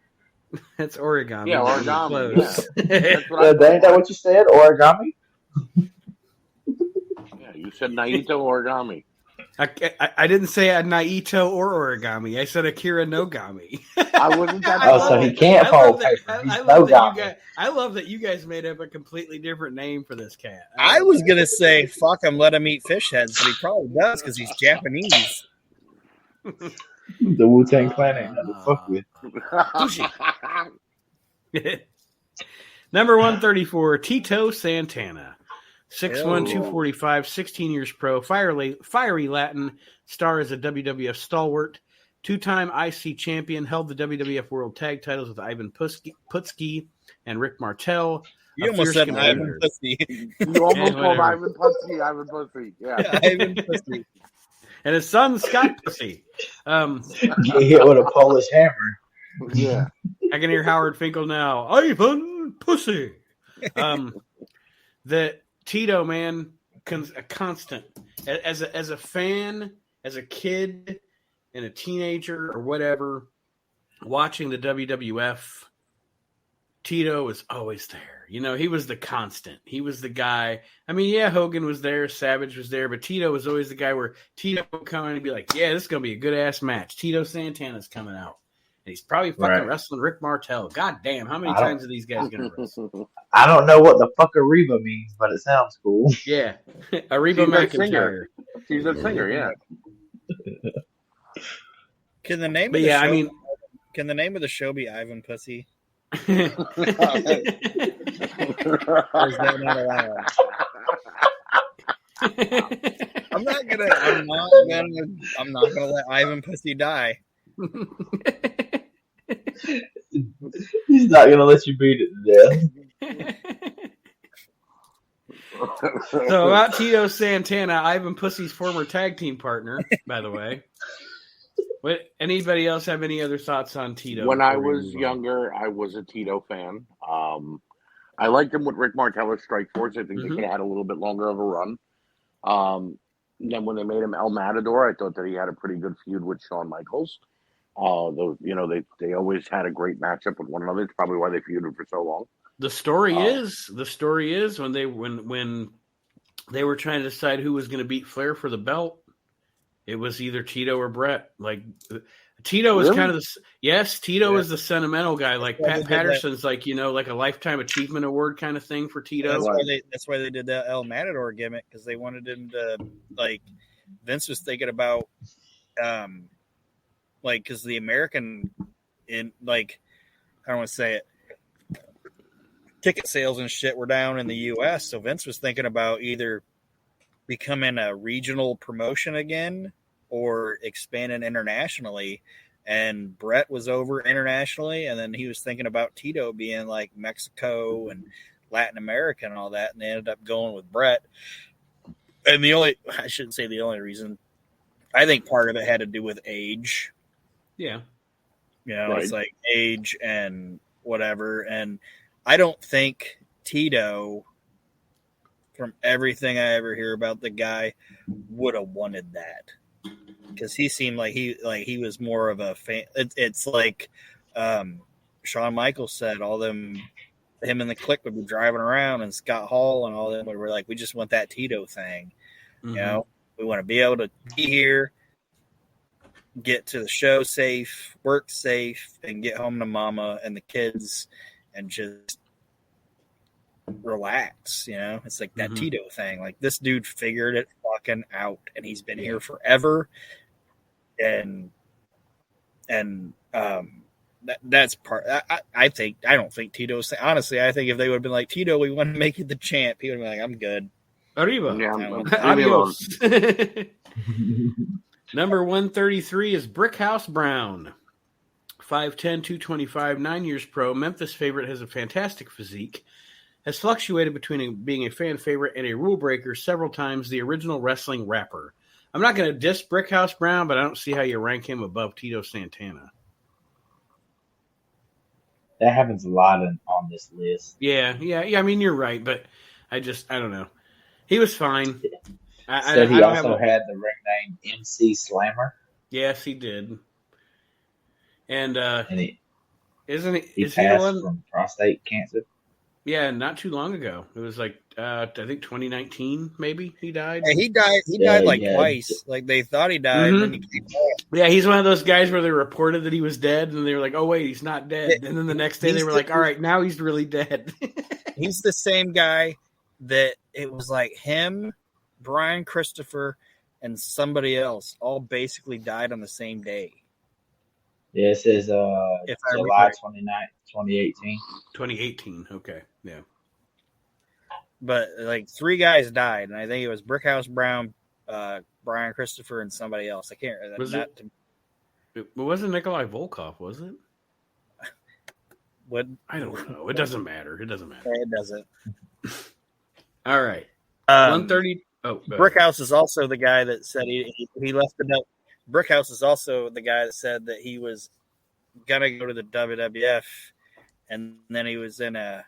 That's origami.
Yeah, origami. Yeah. That's
Ain't that what you said? Origami?
Yeah, you said Naito origami.
I didn't say a Naito or origami. I said Akira Nogami.
I wasn't that.
So he can't fold paper. He's Nogami.
I love that you guys made up a completely different name for this cat.
I was gonna say fuck him, let him eat fish heads, but he probably does because he's Japanese.
The Wu-Tang Clan ain't nothing to fuck with.
Number 134, Tito Santana. 6'1", 245, 16 years pro, fiery Latin, star as a WWF stalwart, two-time IC champion, held the WWF World Tag titles with Ivan Putski and Rick Martel.
You almost said Ivan Pussy.
You almost called Ivan Pussy. Yeah,
Ivan Pussy.
And his son, Scott Pussy.
Get hit with a Polish hammer.
Yeah.
I can hear Howard Finkel now. Ivan Pussy. The Tito, man, a constant. As a fan, as a kid, and a teenager or whatever, watching the WWF, Tito was always there. You know, he was the constant. He was the guy. I mean, yeah, Hogan was there, Savage was there, but Tito was always the guy where Tito would come in and be like, yeah, this is going to be a good-ass match. Tito Santana's coming out. And he's probably fucking wrestling Rick Martel. God damn, how many times are these guys going to wrestle?
I don't know what the fuck Ariba means, but it sounds cool.
Yeah. Ariba McIntyre.
She's a singer, yeah.
Can the name can the name of the show be Ivan Pussy? Or is that not allowed? I'm not gonna let Ivan Pussy die.
He's not gonna let you beat it to death.
So about Tito Santana, Ivan Pussy's former tag team partner, by the way. Anybody else have any other thoughts on Tito?
When I was younger, I was a Tito fan. I liked him with Rick Martel at Strike Force. I think they could have had a little bit longer of a run. Then when they made him El Matador, I thought that he had a pretty good feud with Shawn Michaels. They always had a great matchup with one another. It's probably why they feuded for so long.
The story is when they were trying to decide who was going to beat Flair for the belt, it was either Tito or Brett. Like Tito was kind of Tito is the sentimental guy. Like Pat Patterson's like a lifetime achievement award kind of thing for Tito.
That's why they did that El Matador gimmick, because they wanted him to, like, Vince was thinking about because the American I don't want to say it, ticket sales and shit were down in the U.S., so Vince was thinking about either becoming a regional promotion again or expanding internationally. And Brett was over internationally, and then he was thinking about Tito being like Mexico and Latin America and all that, and they ended up going with Brett. And I shouldn't say the only reason, I think part of it had to do with age.
Yeah.
Right. It's like age and whatever. And I don't think Tito, from everything I ever hear about the guy, would have wanted that, because he seemed like he was more of a fan. It's like Shawn Michaels said, him and the Clique would be driving around, and Scott Hall and all them were like, we just want that Tito thing.
Mm-hmm.
We want to be able to be here, get to the show safe, work safe, and get home to mama and the kids and just relax. It's like that Tito thing. Like, this dude figured it fucking out, and he's been here forever. And that's part. I don't think Tito's, honestly, I think if they would have been like, Tito, we want to make you the champ, he would have been like, I'm good.
Arriba.
Yeah,
Adios. Number 133 is Brickhouse Brown. 5'10", 225, 9 years pro. Memphis favorite, has a fantastic physique. has fluctuated between being a fan favorite and a rule breaker, several times the original wrestling rapper. I'm not going to diss Brickhouse Brown, but I don't see how you rank him above Tito Santana.
That happens a lot on this list.
Yeah. I mean, you're right, but I don't know. He was fine.
Said he also had the ring name MC Slammer.
Yes, he did. And
he
is
passed
he the one
from prostate cancer?
Yeah, not too long ago. It was like I think 2019, maybe he died.
Yeah, he died like twice. Like they thought he died, and then he came back.
Yeah, he's one of those guys where they reported that he was dead, and they were like, "Oh wait, he's not dead." And then the next day they were like, "All right, now he's really dead."
He's the same guy that it was like him, Brian Christopher, and somebody else all basically died on the same day.
Yeah, it says July 29th, 2018.
2018, okay, yeah.
But like 3 guys died, and I think it was Brickhouse Brown, Brian Christopher, and somebody else. I can't remember.
It wasn't Nikolai Volkov, was it?
What?
I don't know. It doesn't matter. It doesn't. All right. 130.
Brickhouse is also the guy that said he left the. Brickhouse is also the guy that said that he was gonna go to the WWF, and then he was in an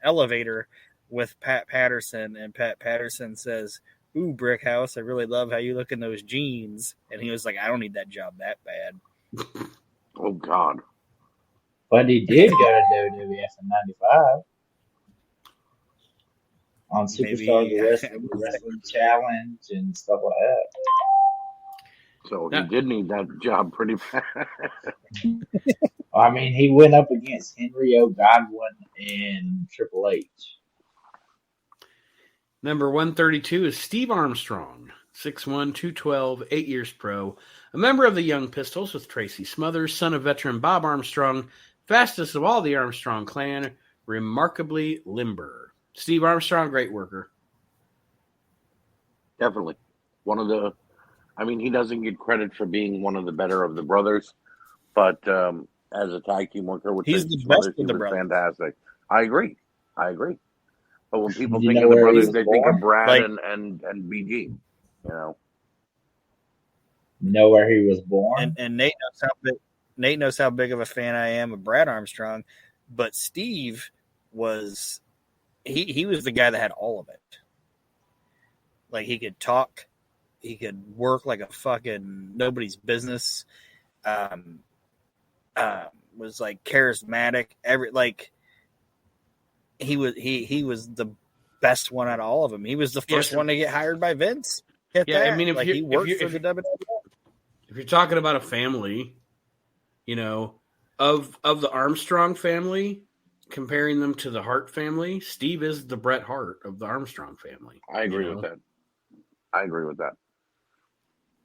elevator with Pat Patterson, and Pat Patterson says, "Ooh, Brickhouse, I really love how you look in those jeans," and he was like, "I don't need that job that bad."
Oh God!
But he did go to WWF in '95 on Superstars Wrestling Challenge and stuff like that.
So he did need that job pretty bad.
I mean, he went up against Henry O. Godwin and Triple H.
Number 132 is Steve Armstrong, 6'1", 212, 8 years pro, a member of the Young Pistols with Tracy Smothers, son of veteran Bob Armstrong, fastest of all the Armstrong clan, remarkably limber. Steve Armstrong, great worker.
Definitely. He doesn't get credit for being one of the better of the brothers, but as a tag team worker with
he's the best of the brothers.
Fantastic. I agree. But when people think of the brothers, they think of Brad and BG. You
know where he was born?
And Nate knows how big of a fan I am of Brad Armstrong, but Steve was he was the guy that had all of it. Like he could talk. He could work like a fucking nobody's business. Was like charismatic. He was the best one out of all of them. He was the first one to get hired by Vince.
I mean,
he worked for the WWF.
If you're talking about a family, of the Armstrong family, comparing them to the Hart family, Steve is the Bret Hart of the Armstrong family.
I agree with that.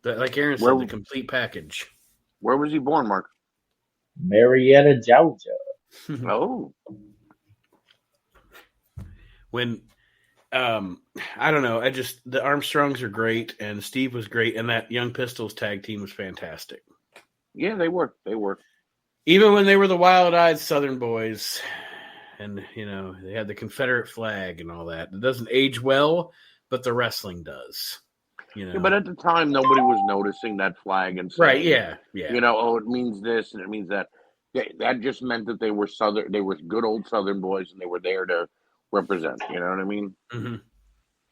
Like Aaron said, the complete package.
Where was he born, Mark?
Marietta, Georgia.
Oh.
When, I don't know. The Armstrongs are great, and Steve was great, and that Young Pistols tag team was fantastic.
Yeah, they were.
Even when they were the wild-eyed Southern boys, and, they had the Confederate flag and all that. It doesn't age well, but the wrestling does.
Yeah, but at the time, nobody was noticing that flag and saying,
right? Yeah.
It means this and it means that. That just meant that they were Southern. They were good old Southern boys, and they were there to represent. You know what I mean?
Mm-hmm.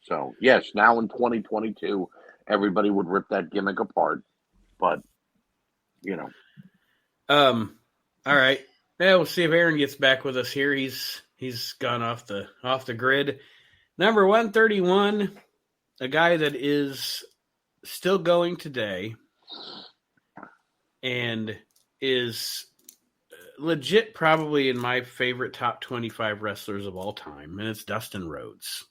So yes, now in 2022, everybody would rip that gimmick apart, but
All right. Yeah, we'll see if Aaron gets back with us here. He's gone off the grid. Number 131. A guy that is still going today and is legit probably in my favorite top 25 wrestlers of all time, and it's Dustin Rhodes.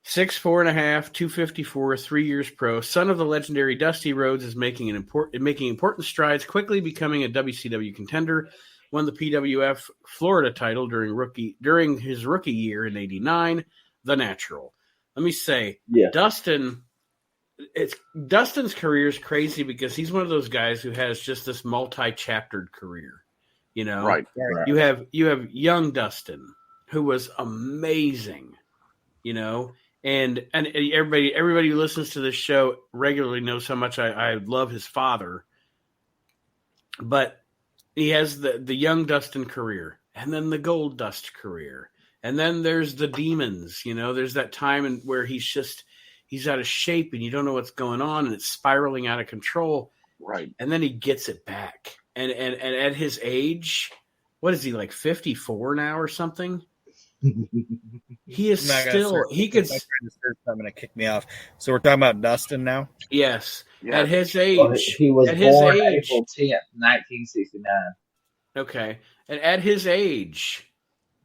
6'4.5", 254, 3 years pro, son of the legendary Dusty Rhodes, is making important strides, quickly becoming a WCW contender. Won the PWF Florida title during his rookie year in '89. The Natural. Let me say, Dustin's career is crazy because he's one of those guys who has just this multi-chaptered career.
Right.
You have young Dustin, who was amazing, and everybody who listens to this show regularly knows how much I love his father. But he has the young Dustin career, and then the Gold Dust career, and then there's the Demons. There's that time where he's out of shape, and you don't know what's going on, and it's spiraling out of control.
Right.
And then he gets it back, and at his age, what is he, like 54 now or something? He is still. He could.
I'm going to kick me off. So we're talking about Dustin now.
Yes,
yeah.
At his age,
he was born April 10th, 1969.
Okay, and at his age,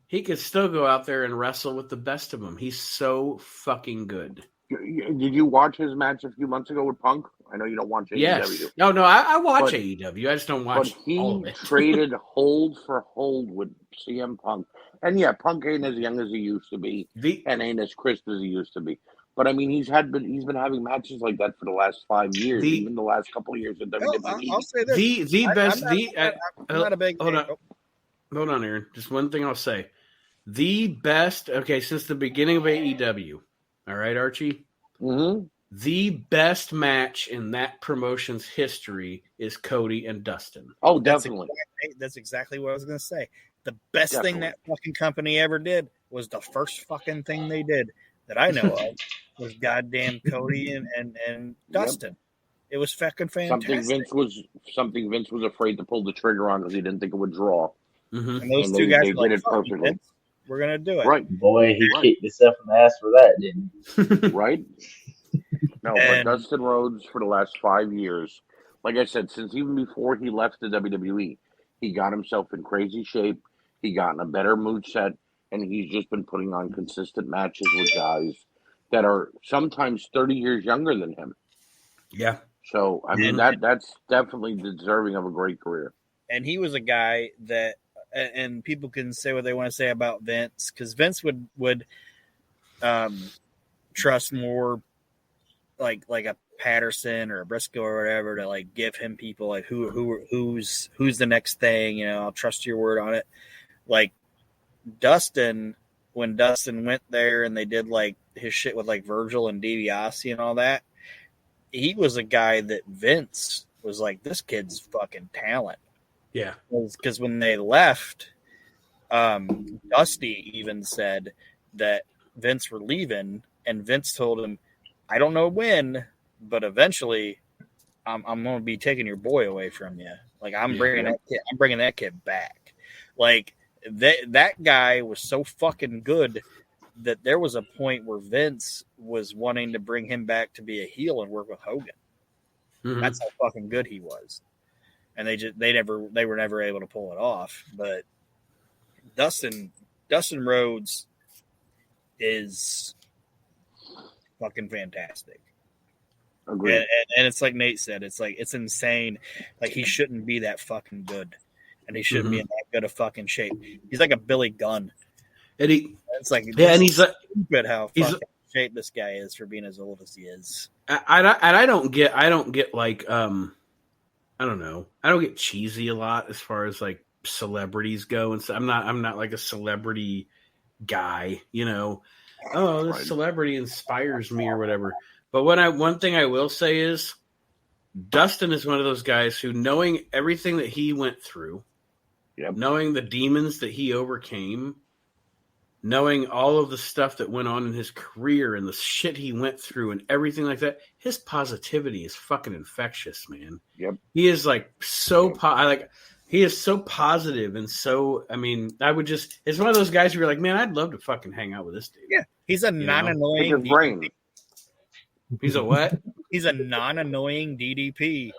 he could still go out there and wrestle with the best of them. He's so fucking good.
Did you watch his match a few months ago with Punk? I know you don't watch AEW.
Yes. No, I watch AEW. I just don't watch all of it.
But he traded hold for hold with CM Punk. And yeah, Punk ain't as young as he used to be, and ain't as crisp as he used to be. But I mean, he's been having matches like that for the last 5 years, even the last couple of years at WWE.
I'll say this: I'm not a big.
Hold on, Aaron. Just one thing I'll say: the best. Okay, since the beginning of AEW. All right, Archie.
Mm-hmm.
The best match in that promotion's history is Cody and Dustin.
Oh, definitely.
That's exactly what I was going to say. The best thing that fucking company ever did was the first fucking thing they did that I know of was goddamn Cody and Dustin. Yep. It was fucking fantastic.
Something Vince was afraid to pull the trigger on because he didn't think it would draw.
Mm-hmm. And those two guys did it perfectly. We're going to do it.
Right.
Boy, he kicked himself in the ass for that, didn't he?
Right? No, but Dustin Rhodes for the last 5 years, like I said, since even before he left the WWE, he got himself in crazy shape. He got in a better mood set, and he's just been putting on consistent matches with guys that are sometimes 30 years younger than him.
Yeah.
So, I mean, that's definitely deserving of a great career.
And he was a guy that, and people can say what they want to say about Vince, because Vince would trust more like a Patterson or a Briscoe or whatever to like give him people like who's the next thing, I'll trust your word on it. Like Dustin, when Dustin went there and they did like his shit with like Virgil and DiBiase and all that, he was a guy that Vince was like, this kid's fucking talent.
Yeah.
Because when they left, Dusty even said that Vince were leaving, and Vince told him, I don't know when, but eventually I'm going to be taking your boy away from you. Like I'm bringing that kid back. Like that guy was so fucking good that there was a point where Vince was wanting to bring him back to be a heel and work with Hogan. Mm-hmm. That's how fucking good he was. And they were never able to pull it off. But Dustin Rhodes is fucking fantastic.
Agreed.
And it's like Nate said, it's insane. Like he shouldn't be that fucking good, and he shouldn't be in that good of fucking shape. He's like a Billy Gunn.
And
it's like
and he's
stupid how fucking shape this guy is for being as old as he is.
I don't get like I don't know. I don't get cheesy a lot as far as like celebrities go, and so I'm not like a celebrity guy, Oh, this celebrity inspires me or whatever. But one thing I will say is Dustin is one of those guys who, knowing everything that he went through, knowing the demons that he overcame, knowing all of the stuff that went on in his career and the shit he went through and everything like that, his positivity is fucking infectious, man.
Yep.
He is like so he is so positive and so, I mean, it's one of those guys where you're like, man, I'd love to fucking hang out with this dude.
Yeah. He's a non-annoying
brain.
He's a what?
He's a non-annoying DDP.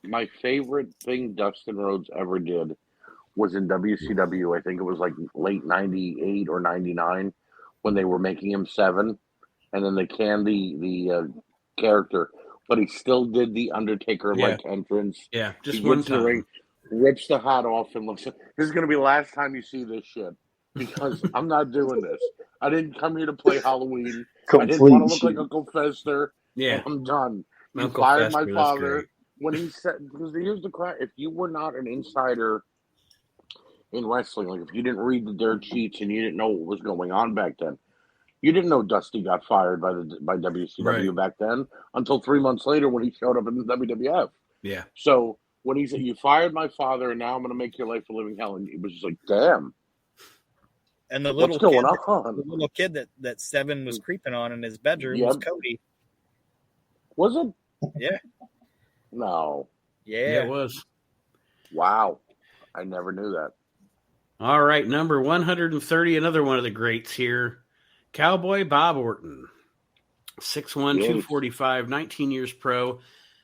My favorite thing Dustin Rhodes ever did was in WCW. I think it was like late 98 or 99 when they were making him 7, and then they canned the character, but he still did the Undertaker-like entrance.
Yeah, just one time.
Ring, rips the hat off and looks. This is going to be the last time you see this shit because I'm not doing this. I didn't come here to play Halloween. I didn't want to look like Uncle Fester.
Yeah,
I'm done. You
Uncle
fired
Fester,
my father when he said, because here's the crap. If you were not an insider in wrestling. Like if you didn't read the dirt sheets and you didn't know what was going on back then, you didn't know Dusty got fired by WCW back then until 3 months later when he showed up in the WWF.
Yeah.
So when he said, "You fired my father, and now I'm going to make your life a living hell," and it was just like, damn.
And the
What's going on?
The little kid that Seven was creeping on in his bedroom was Cody.
Was it?
Yeah.
No.
Yeah,
it was.
Wow. I never knew that.
All right, number 130, another one of the greats here. Cowboy Bob Orton. 6'1", 245, 19 years pro.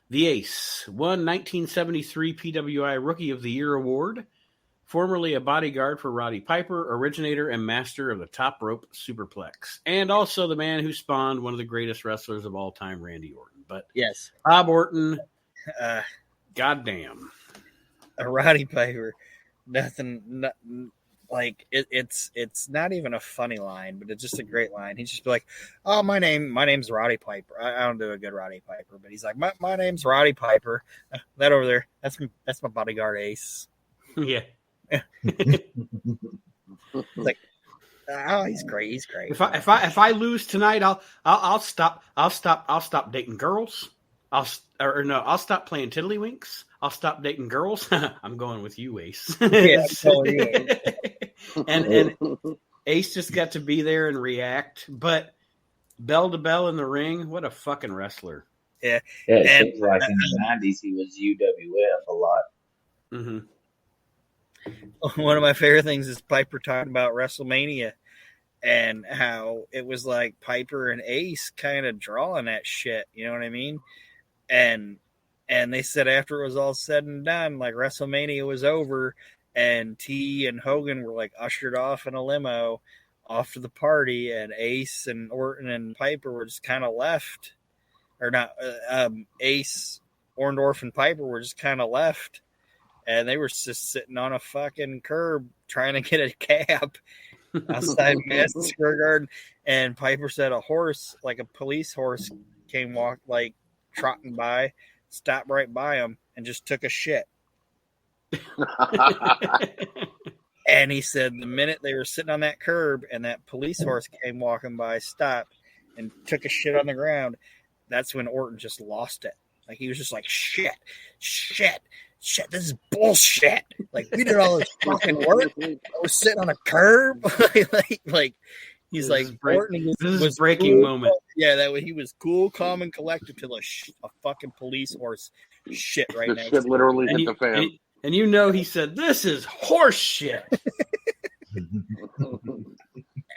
The Ace. Won 1973 PWI Rookie of the Year award. Formerly a bodyguard for Roddy Piper, originator and master of the top rope superplex. And also the man who spawned one of the greatest wrestlers of all time, Randy Orton. But
yes,
Bob Orton, goddamn.
A Roddy Piper. Nothing like it's not even a funny line, but it's just a great line. He's just be like, "Oh, my name's Roddy Piper. I don't do a good Roddy Piper, but he's like, my name's Roddy Piper. That over there, that's my bodyguard Ace."
Yeah.
It's like, oh, he's great. He's great.
If I lose tonight, I'll stop dating girls. I'll stop playing tiddlywinks. I'll stop dating girls. I'm going with you, Ace.
Yeah,
and Ace just got to be there and react. But bell to bell in the ring, what a fucking wrestler.
Yeah.
It seems like in the 90s he was UWF a lot.
Mm-hmm.
One of my favorite things is Piper talking about WrestleMania and how it was like Piper and Ace kind of drawing that shit. You know what I mean? And they said after it was all said and done, like WrestleMania was over and T and Hogan were like ushered off in a limo off to the party, and Ace and Orton and Piper were just kind of left. Or not, Ace, Orndorff, and Piper were just kind of left. And they were just sitting on a fucking curb trying to get a cab outside Madison Square Garden. And Piper said a horse, like a police horse, came trotting by, stopped right by him, and just took a shit. And he said the minute they were sitting on that curb and that police horse came walking by, stopped, and took a shit on the ground, that's when Orton just lost it. Like, he was just like, shit, this is bullshit. Like, we did all this fucking work. I was sitting on a curb. like he's this like, Orton
this is breaking cool moment.
Yeah, that way he was cool, calm, and collected till a fucking police horse shit right now.
Shit literally hit the fan.
And you know he said, "This is horse shit."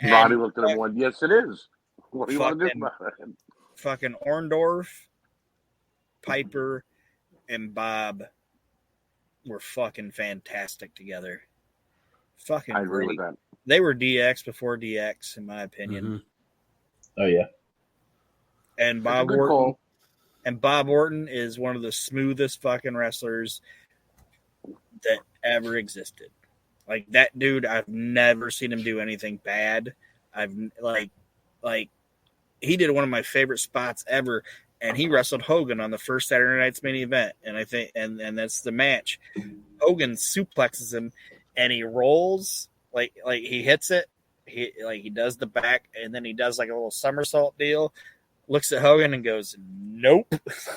Roddy looked at him and went, "Yes, it is. What do you want to do about it?"
Fucking Orndorff, Piper, and Bob were fucking fantastic together. Fucking
I agree
great.
with that.
They were DX before DX, in my opinion.
Mm-hmm.
Oh yeah.
And Bob Orton is one of the smoothest fucking wrestlers that ever existed. Like, that dude, I've never seen him do anything bad. I've like he did one of my favorite spots ever, and he wrestled Hogan on the first Saturday Night's main event, and I think and that's the match. Hogan suplexes him, and he rolls like he hits it. He does the back, and then he does like a little somersault deal. Looks at Hogan and goes, "Nope,"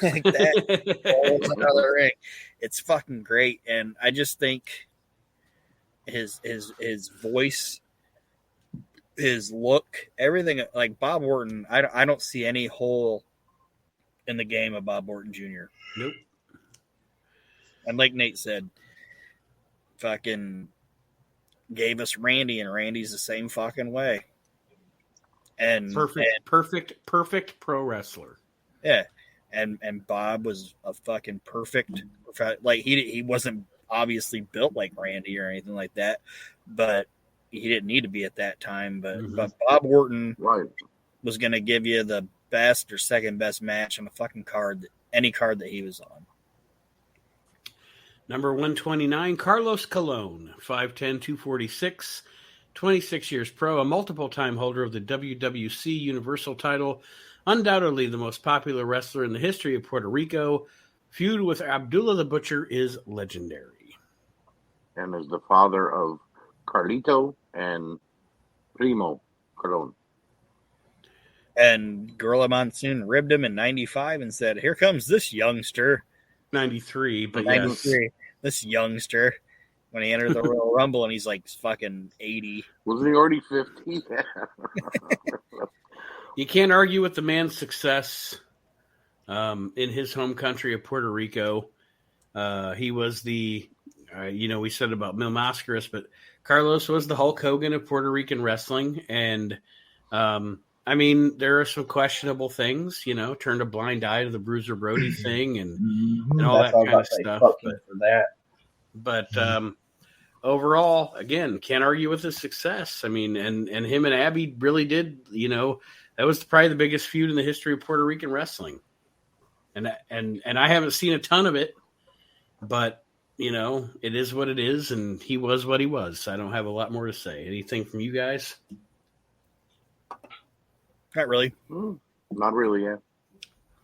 like that. Rolls another ring. It's fucking great, and I just think his voice, his look, everything, like Bob Orton. I don't see any hole in the game of Bob Orton Jr.
Nope.
And like Nate said, fucking gave us Randy, and Randy's the same fucking way. And perfect pro wrestler. Yeah. And Bob was a fucking perfect, like he wasn't obviously built like Randy or anything like that, but he didn't need to be at that time. But Bob Orton was going to give you the best or second best match on a fucking card, any card that he was on.
Number 129, Carlos Colon, 5'10", 246, 26 years pro, a multiple-time holder of the WWC Universal title, undoubtedly the most popular wrestler in the history of Puerto Rico. Feud with Abdullah the Butcher is legendary.
and is the father of Carlito and Primo Colon.
And Gorilla Monsoon ribbed him in 95 and said, "Here comes this youngster."
93, but
93.
yes.
This youngster. When he entered the Royal Rumble and he's like fucking 80.
Wasn't he already 50?
You can't argue with the man's success in his home country of Puerto Rico. He was the, we said about Mil Mascaras, but Carlos was the Hulk Hogan of Puerto Rican wrestling. And, there are some questionable things, turned a blind eye to the Bruiser Brody thing and all that kind of stuff. But overall, again, can't argue with his success. And him and Abby really did, that was probably the biggest feud in the history of Puerto Rican wrestling. And I haven't seen a ton of it, but, it is what it is, and he was what he was. I don't have a lot more to say. Anything from you guys?
Not really.
Not really, yeah.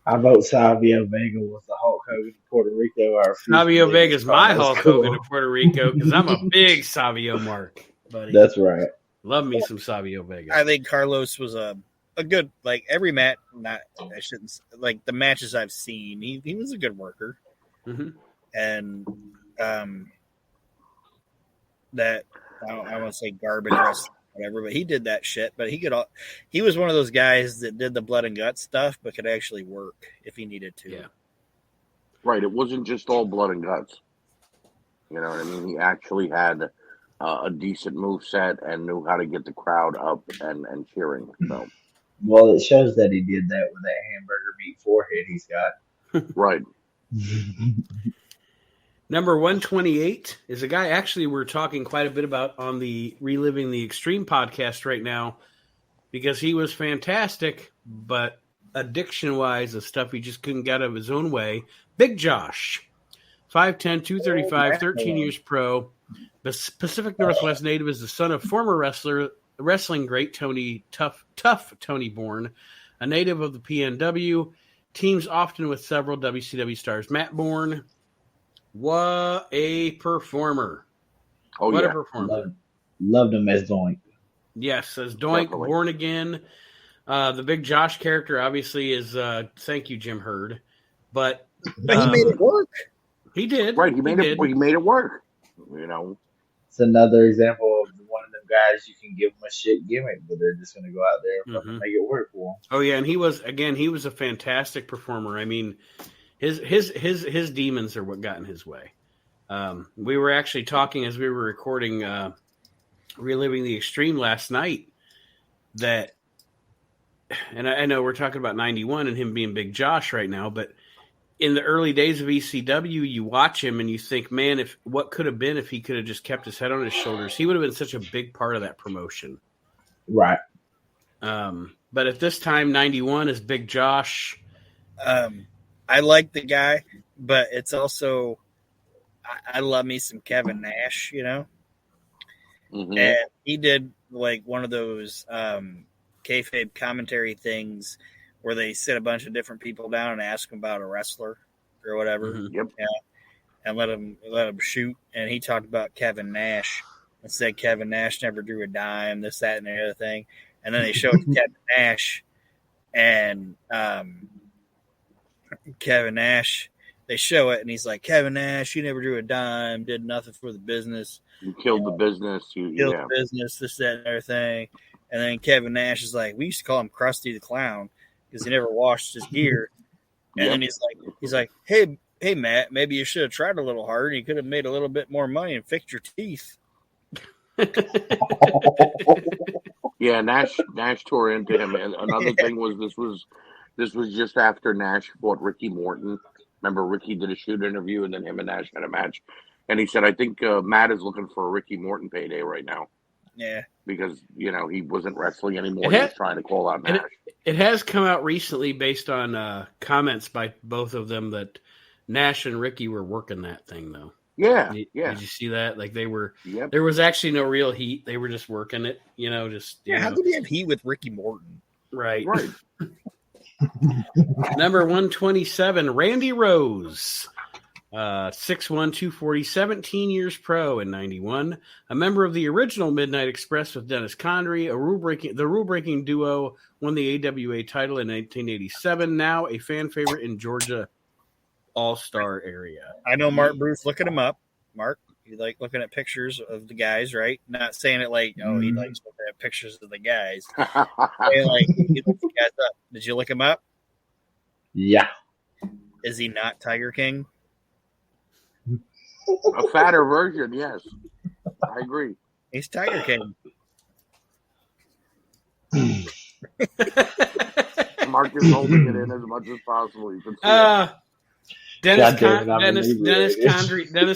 I vote Savio Vega was the Hulk Hogan of Puerto Rico.
Savio Vega's my Hulk Hogan of Puerto Rico because I'm a big Savio mark, buddy.
That's right.
Love me some Savio Vega.
I think Carlos was a good, like, every match. I shouldn't, like, the matches I've seen, he was a good worker.
Mm-hmm.
And that I don't want to say garbage wrestling, whatever, but he did that shit. But he was one of those guys that did the blood and guts stuff, but could actually work if he needed to.
Yeah.
Right. It wasn't just all blood and guts. You know what I mean? He actually had a decent move set and knew how to get the crowd up and cheering. So.
Well, it shows that he did that with that hamburger meat forehead he's got.
Right.
Number 128 is a guy actually we're talking quite a bit about on the Reliving the Extreme podcast right now because he was fantastic, but addiction-wise, the stuff he just couldn't get out of his own way. Big Josh, 5'10", 235, 13 years pro. Pacific Northwest native, is the son of former wrestling great Tough Tony Bourne, a native of the PNW. Teams often with several WCW stars. Matt Bourne, what a performer.
Oh,
what
yeah.
a performer.
Loved him as Doink.
Yes, as Doink,
Definitely.
Born Again. The Big Josh character obviously is, thank you, Jim Hurd. But
he made it work.
He did.
Right, he made it work.
It's another example of one of them guys you can give them a shit gimmick, but they're just going to go out there and fucking make it work for them.
Oh yeah, and he was a fantastic performer. I mean, his demons are what got in his way. We were actually talking as we were recording Reliving the Extreme last night that, and I know we're talking about 91 and him being Big Josh right now, but in the early days of ECW, you watch him and you think, man, what could have been if he could have just kept his head on his shoulders? He would have been such a big part of that promotion.
Right.
But at this time, 91 is Big Josh.
I like the guy, but it's also, I love me some Kevin Nash,
Mm-hmm.
And he did like one of those kayfabe commentary things where they sit a bunch of different people down and ask them about a wrestler or whatever.
Mm-hmm. Yep.
Yeah, and let him shoot. And he talked about Kevin Nash and said Kevin Nash never drew a dime, this, that, and the other thing. And then they showed Kevin Nash and Kevin Nash. They show it, and he's like, Kevin Nash, you never drew a dime, did nothing for the business.
You killed the business.
Killed the business, this, that, and everything. And then Kevin Nash is like, we used to call him Krusty the Clown because he never washed his gear. And then he's like, hey, Matt, maybe you should have tried a little harder. You could have made a little bit more money and fixed your teeth.
Yeah, Nash tore into him. And another thing was this was just after Nash fought Ricky Morton. Remember, Ricky did a shoot interview, and then him and Nash had a match. And he said, I think Matt is looking for a Ricky Morton payday right now.
Yeah.
Because, he wasn't wrestling anymore. He was trying to call out Nash.
It has come out recently based on comments by both of them that Nash and Ricky were working that thing, though.
Yeah,
Did you see that? Like they were,
Yep.
There was actually no real heat. They were just working it,
How could he have heat with Ricky Morton?
Right.
Right.
Number 127, Randy Rose. 6'1", 240, 17 years pro in 91. A member of the original Midnight Express with Dennis Condrey. The rule-breaking duo won the AWA title in 1987. Now a fan favorite in Georgia All-Star area.
I know Mark Bruce looking him up. Mark, you like looking at pictures of the guys, right? Not saying it like, oh, he likes looking at pictures of the guys. Saying like, he looks the guys up. Did you look him up?
Yeah.
Is he not Tiger King?
A fatter version, yes. I agree.
He's Tiger King.
Mark is holding it in as much as possible. You can see
Dennis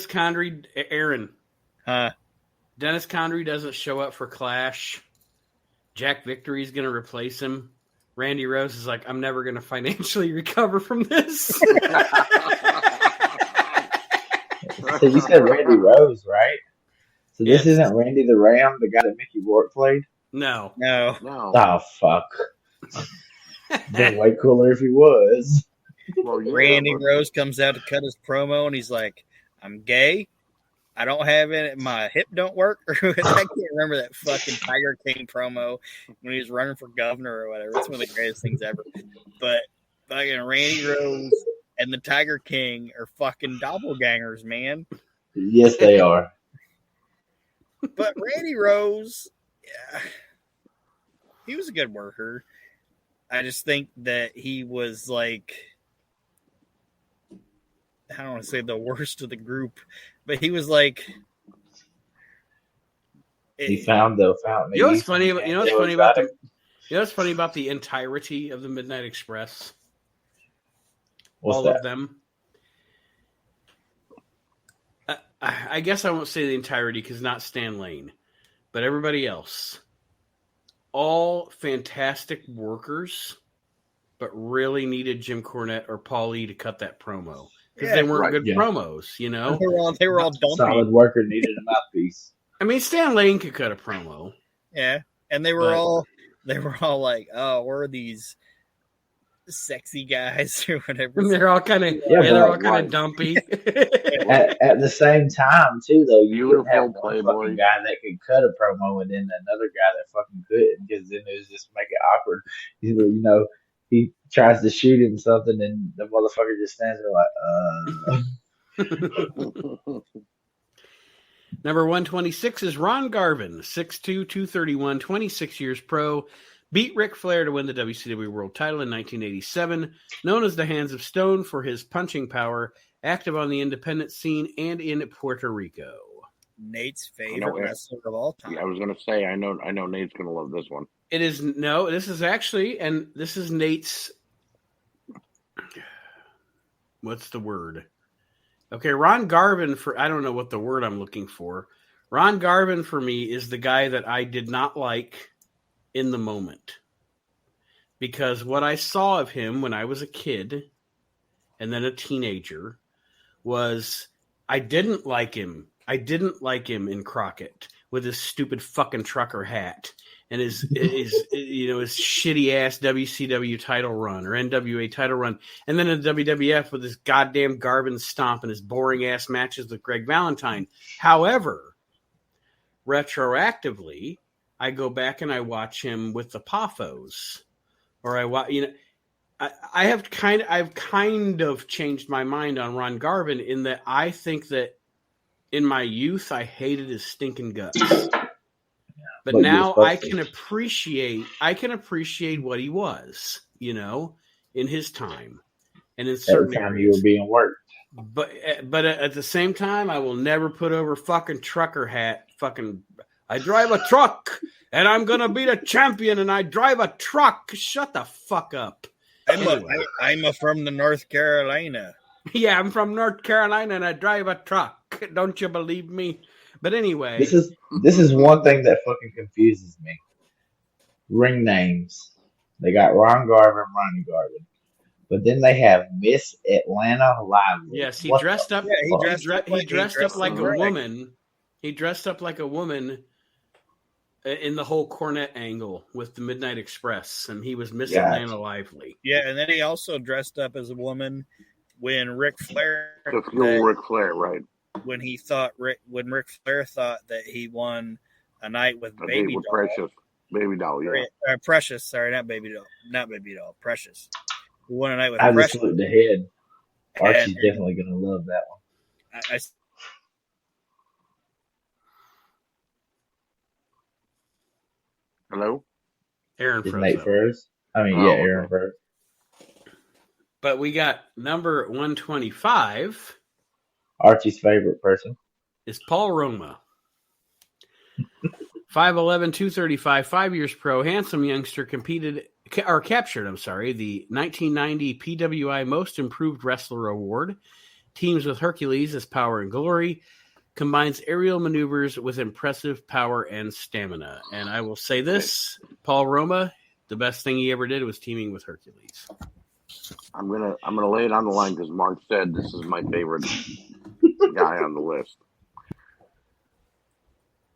Condrey, Aaron. Dennis Condrey doesn't show up for Clash. Jack Victory's going to replace him. Randy Rose is like, I'm never going to financially recover from this.
So you said Randy Rose, right? So this isn't Randy the Ram, the guy that Mickey Rourke played?
No.
Oh, fuck. Been way cooler if he was.
Well, yeah,
Randy Rose comes out to cut his promo, and he's like, I'm gay. I don't have it. My hip don't work. I can't remember that fucking Tiger King promo when he was running for governor or whatever. It's one of the greatest things ever. But fucking Randy Rose and the Tiger King are fucking doppelgangers, man.
Yes, they are.
But Randy Rose, yeah, he was a good worker. I just think that he was like, I don't want to say the worst of the group, but he was like,
he found the fountain.
You know what's funny about the entirety of the Midnight Express? All of them. I guess I won't say the entirety because not Stan Lane, but everybody else. All fantastic workers, but really needed Jim Cornette or Paul E to cut that promo because they weren't good promos, you know.
They were all dumpy.
Solid worker needed a mouthpiece.
I mean, Stan Lane could cut a promo.
Yeah, and they were all like, "Oh, we're these sexy guys or whatever."
And they're all kind of dumpy.
At the same time, too, though, you would have one
Playboy
fucking guy that could cut a promo and then another guy that fucking couldn't, because then it was just make it awkward. You know, he tries to shoot him something and the motherfucker just stands there like,
Number 126 is Ron Garvin, 6'2", 231, 26 years pro. Beat Ric Flair to win the WCW World title in 1987. Known as the Hands of Stone for his punching power, active on the independent scene and in Puerto Rico.
Nate's favorite wrestler of all time.
Yeah, I was going to say, I know Nate's going to love this one.
This is Nate's, what's the word? Okay, Ron Garvin I don't know what the word I'm looking for. Ron Garvin for me is the guy that I did not like in the moment. Because what I saw of him when I was a kid and then a teenager was I didn't like him. I didn't like him in Crockett with his stupid fucking trucker hat and his shitty ass WCW title run or NWA title run, and then in WWF with his goddamn Garvin stomp and his boring ass matches with Greg Valentine. However, retroactively, I go back and I watch him with the Poffos, or I've kind of changed my mind on Ron Garvin in that I think that in my youth I hated his stinking guts. But now I can appreciate what he was, in his time and in certain areas.
You were being worked.
But at the same time, I will never put over fucking trucker hat. Fucking, I drive a truck and I'm gonna be the champion and I drive a truck. Shut the fuck up.
I'm from the North Carolina.
Yeah, I'm from North Carolina and I drive a truck. Don't you believe me? But anyway,
this is one thing that fucking confuses me. Ring names. They got Ron Garvin, Ronnie Garvin, but then they have Miss Atlanta Lively.
Yes, he dressed up. Yeah, he dressed up like a woman. He dressed up like a woman in the whole Cornette angle with the Midnight Express, and he was Miss Atlanta Lively.
Yeah, and then he also dressed up as a woman when Ric Flair
To fuel Ric Flair, right?
When Ric Flair thought that he won a night with
A
Baby
date with
Doll,
Precious, Baby Doll, yeah.
Precious. Sorry, not Baby Doll, Precious. He won a night with
I
Precious.
just looked ahead. Archie's
And
definitely going to love that one.
Hello?
Aaron
Is
froze
Nate
up.
first? I mean, yeah, Aaron first.
But we got number 125.
Archie's favorite person
is Paul Roma. 5'11", 235, 5 years pro, handsome youngster, captured the 1990 PWI Most Improved Wrestler Award. Teams with Hercules as Power and Glory. Combines aerial maneuvers with impressive power and stamina. And I will say this, Paul Roma, the best thing he ever did was teaming with Hercules.
I'm gonna lay it on the line because Mark said this is my favorite guy on the list.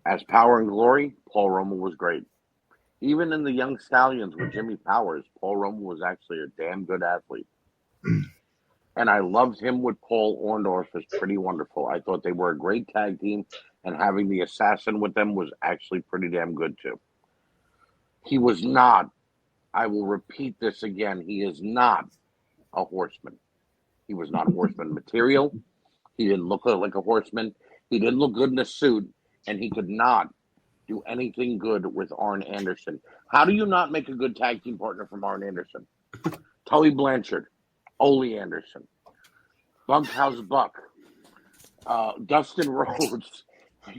As Power and Glory, Paul Roma was great. Even in the Young Stallions with Jimmy Powers, Paul Roma was actually a damn good athlete. And I loved him with Paul Orndorff was pretty wonderful. I thought they were a great tag team, and having the assassin with them was actually pretty damn good too. He was not, I will repeat this again, he is not a horseman. He was not horseman material. He didn't look like a horseman. He didn't look good in a suit, and he could not do anything good with Arn Anderson. How do you not make a good tag team partner from Arn Anderson? Tully Blanchard, Ole Anderson, Bunkhouse Buck, Dustin Rhodes.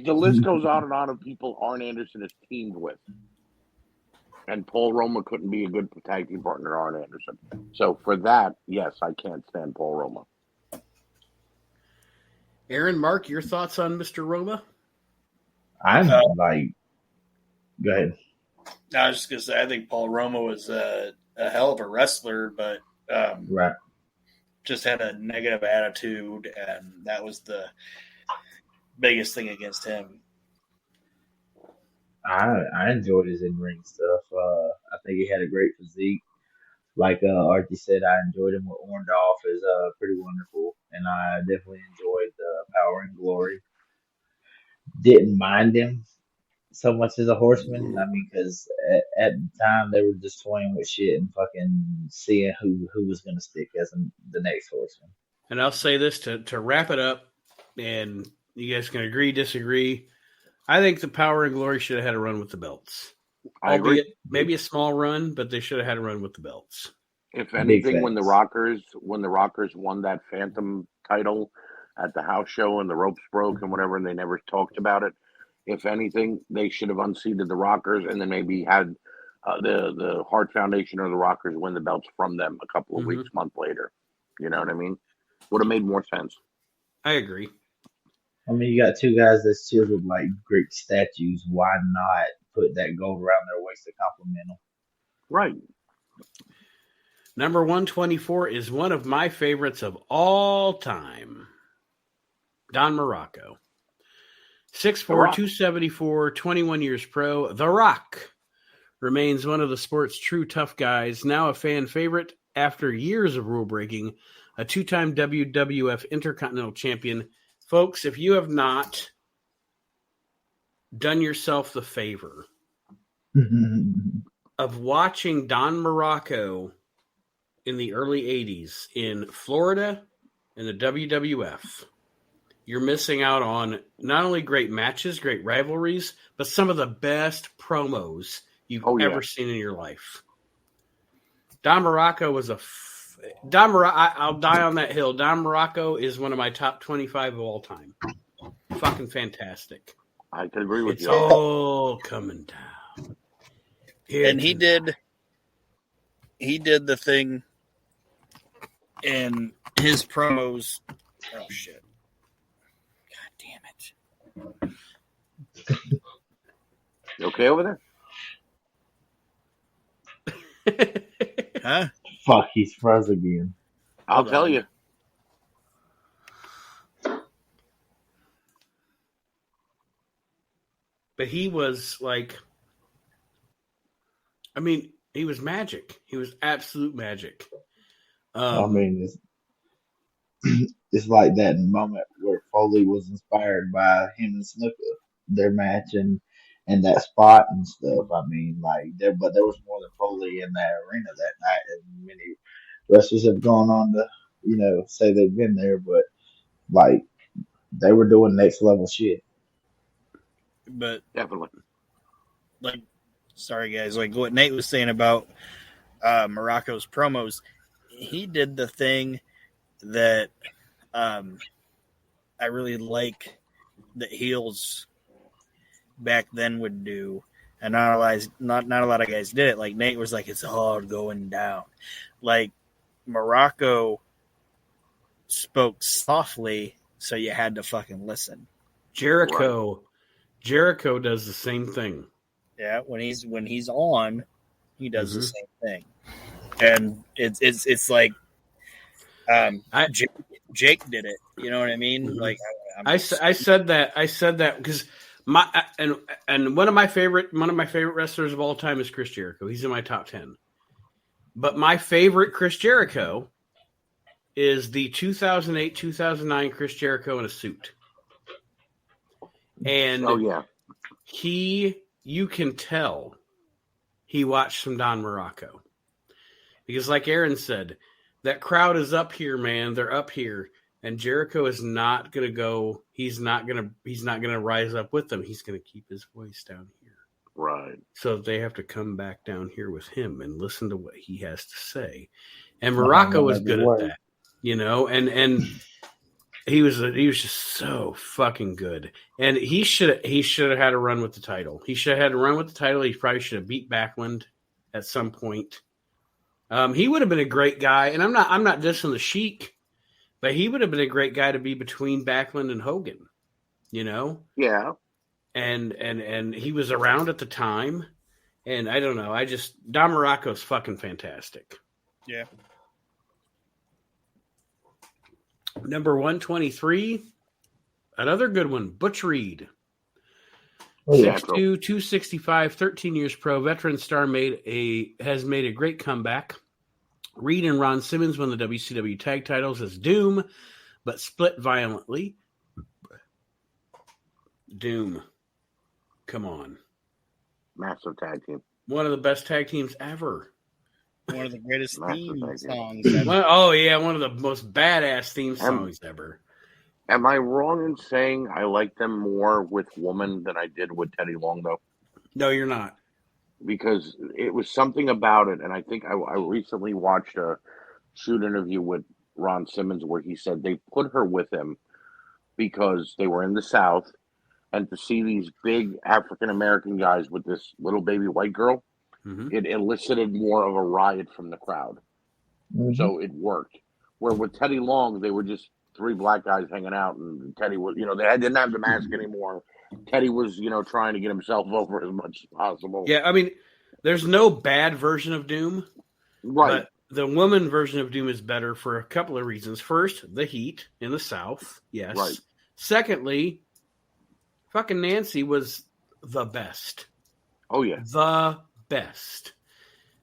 The list goes on of people Arn Anderson is teamed with. And Paul Roma couldn't be a good tag team partner to Arn Anderson. So for that, yes, I can't stand Paul Roma.
Aaron, Mark, your thoughts on Mr. Roma?
Go
ahead.
I was just going to say, I think Paul Roma was a hell of a wrestler, but
right.
Just had a negative attitude, and that was the biggest thing against him.
I enjoyed his in-ring stuff. I think he had a great physique. Like Archie said, I enjoyed him with Orndorff is pretty wonderful, and I definitely enjoyed the Power and Glory. Didn't mind him so much as a horseman. I mean, because at the time they were just toying with shit and fucking seeing who was going to stick as the next horseman.
And I'll say this to wrap it up, and you guys can agree, disagree. I think the Power and Glory should have had a run with the belts. Albeit maybe a small run, but they should have had a run with the belts.
If anything, when the Rockers won that Phantom title at the house show and the ropes broke and whatever, and they never talked about it. If anything, they should have unseated the Rockers and then maybe had the Hart Foundation or the Rockers win the belts from them a couple of weeks, month later. You know what I mean? Would have made more sense.
I agree.
I mean, you got two guys that's chiseled like Greek statues. Why not put that gold around their waist to compliment them?
Right.
Number 124 is one of my favorites of all time. Don Morocco. 6'4", 274, 21 years pro. The Rock remains one of the sport's true tough guys, now a fan favorite after years of rule breaking, a two-time WWF Intercontinental Champion. Folks, if you have not done yourself the favor of watching Don Morocco in the early 80s in Florida in the WWF, you're missing out on not only great matches, great rivalries, but some of the best promos you've ever seen in your life. Don Morocco was I'll die on that hill. Don Morocco is one of my top 25 of all time. Fucking fantastic.
I can agree with you.
It's all coming down.
And he did the thing in his promos. Oh shit. God damn it.
You okay over
there? Huh?
Fuck, he's froze again.
I'll tell you.
But he was like, I mean, he was magic. He was absolute magic.
I mean, it's like that moment where Foley was inspired by him and Snuka, their match and that spot and stuff. I mean, like but there was more than Foley in that arena that night, and many wrestlers have gone on to, say they've been there, but like they were doing next level shit.
But
Definitely.
like, sorry guys, like what Nate was saying about Morocco's promos, he did the thing that I really like that heels back then would do, and not a lot of guys did it. Like Nate was like, it's all going down. Like Morocco spoke softly, so you had to fucking listen.
Jericho does the same thing.
Yeah, when he's on, he does the same thing, and it's like Jake did it. You know what I mean?
Mm-hmm.
Like
I said that because and one of my favorite wrestlers of all time is Chris Jericho. He's in my top 10. But my favorite Chris Jericho is the 2008-2009 Chris Jericho in a suit. And you can tell he watched some Don Morocco. Because like Aaron said, that crowd is up here, man. They're up here. And Jericho is not going to go. He's not going to rise up with them. He's going to keep his voice down here.
Right.
So they have to come back down here with him and listen to what he has to say. And Morocco was good at that, and he was just so fucking good. And he should have had a run with the title. He should have had a run with the title. He probably should have beat Backlund at some point. He would have been a great guy. And I'm not dissing the Sheik, but he would have been a great guy to be between Backlund and Hogan,
Yeah.
And he was around at the time. And I don't know. Don Morocco's fucking fantastic.
Yeah.
Number 123, another good one, Butch Reed. 6'2", 265, 13 years pro, veteran star has made a great comeback. Reed and Ron Simmons won the WCW tag titles as Doom, but split violently. Doom. Come on.
Massive tag team.
One of the best tag teams ever.
One of the greatest theme songs
ever. One of the most badass theme songs ever.
Am I wrong in saying I like them more with Woman than I did with Teddy Long, though?
No, you're not.
Because it was something about it, and I think I recently watched a shoot interview with Ron Simmons where he said they put her with him because they were in the South, and to see these big African-American guys with this little baby white girl, it elicited more of a riot from the crowd. Mm-hmm. So it worked. Where with Teddy Long, they were just three black guys hanging out, and Teddy was, they didn't have the mask anymore. Teddy was, trying to get himself over as much as possible.
Yeah, I mean, there's no bad version of Doom.
Right.
But the woman version of Doom is better for a couple of reasons. First, the heat in the South. Yes.
Right.
Secondly, fucking Nancy was the best.
Oh, yeah.
The best.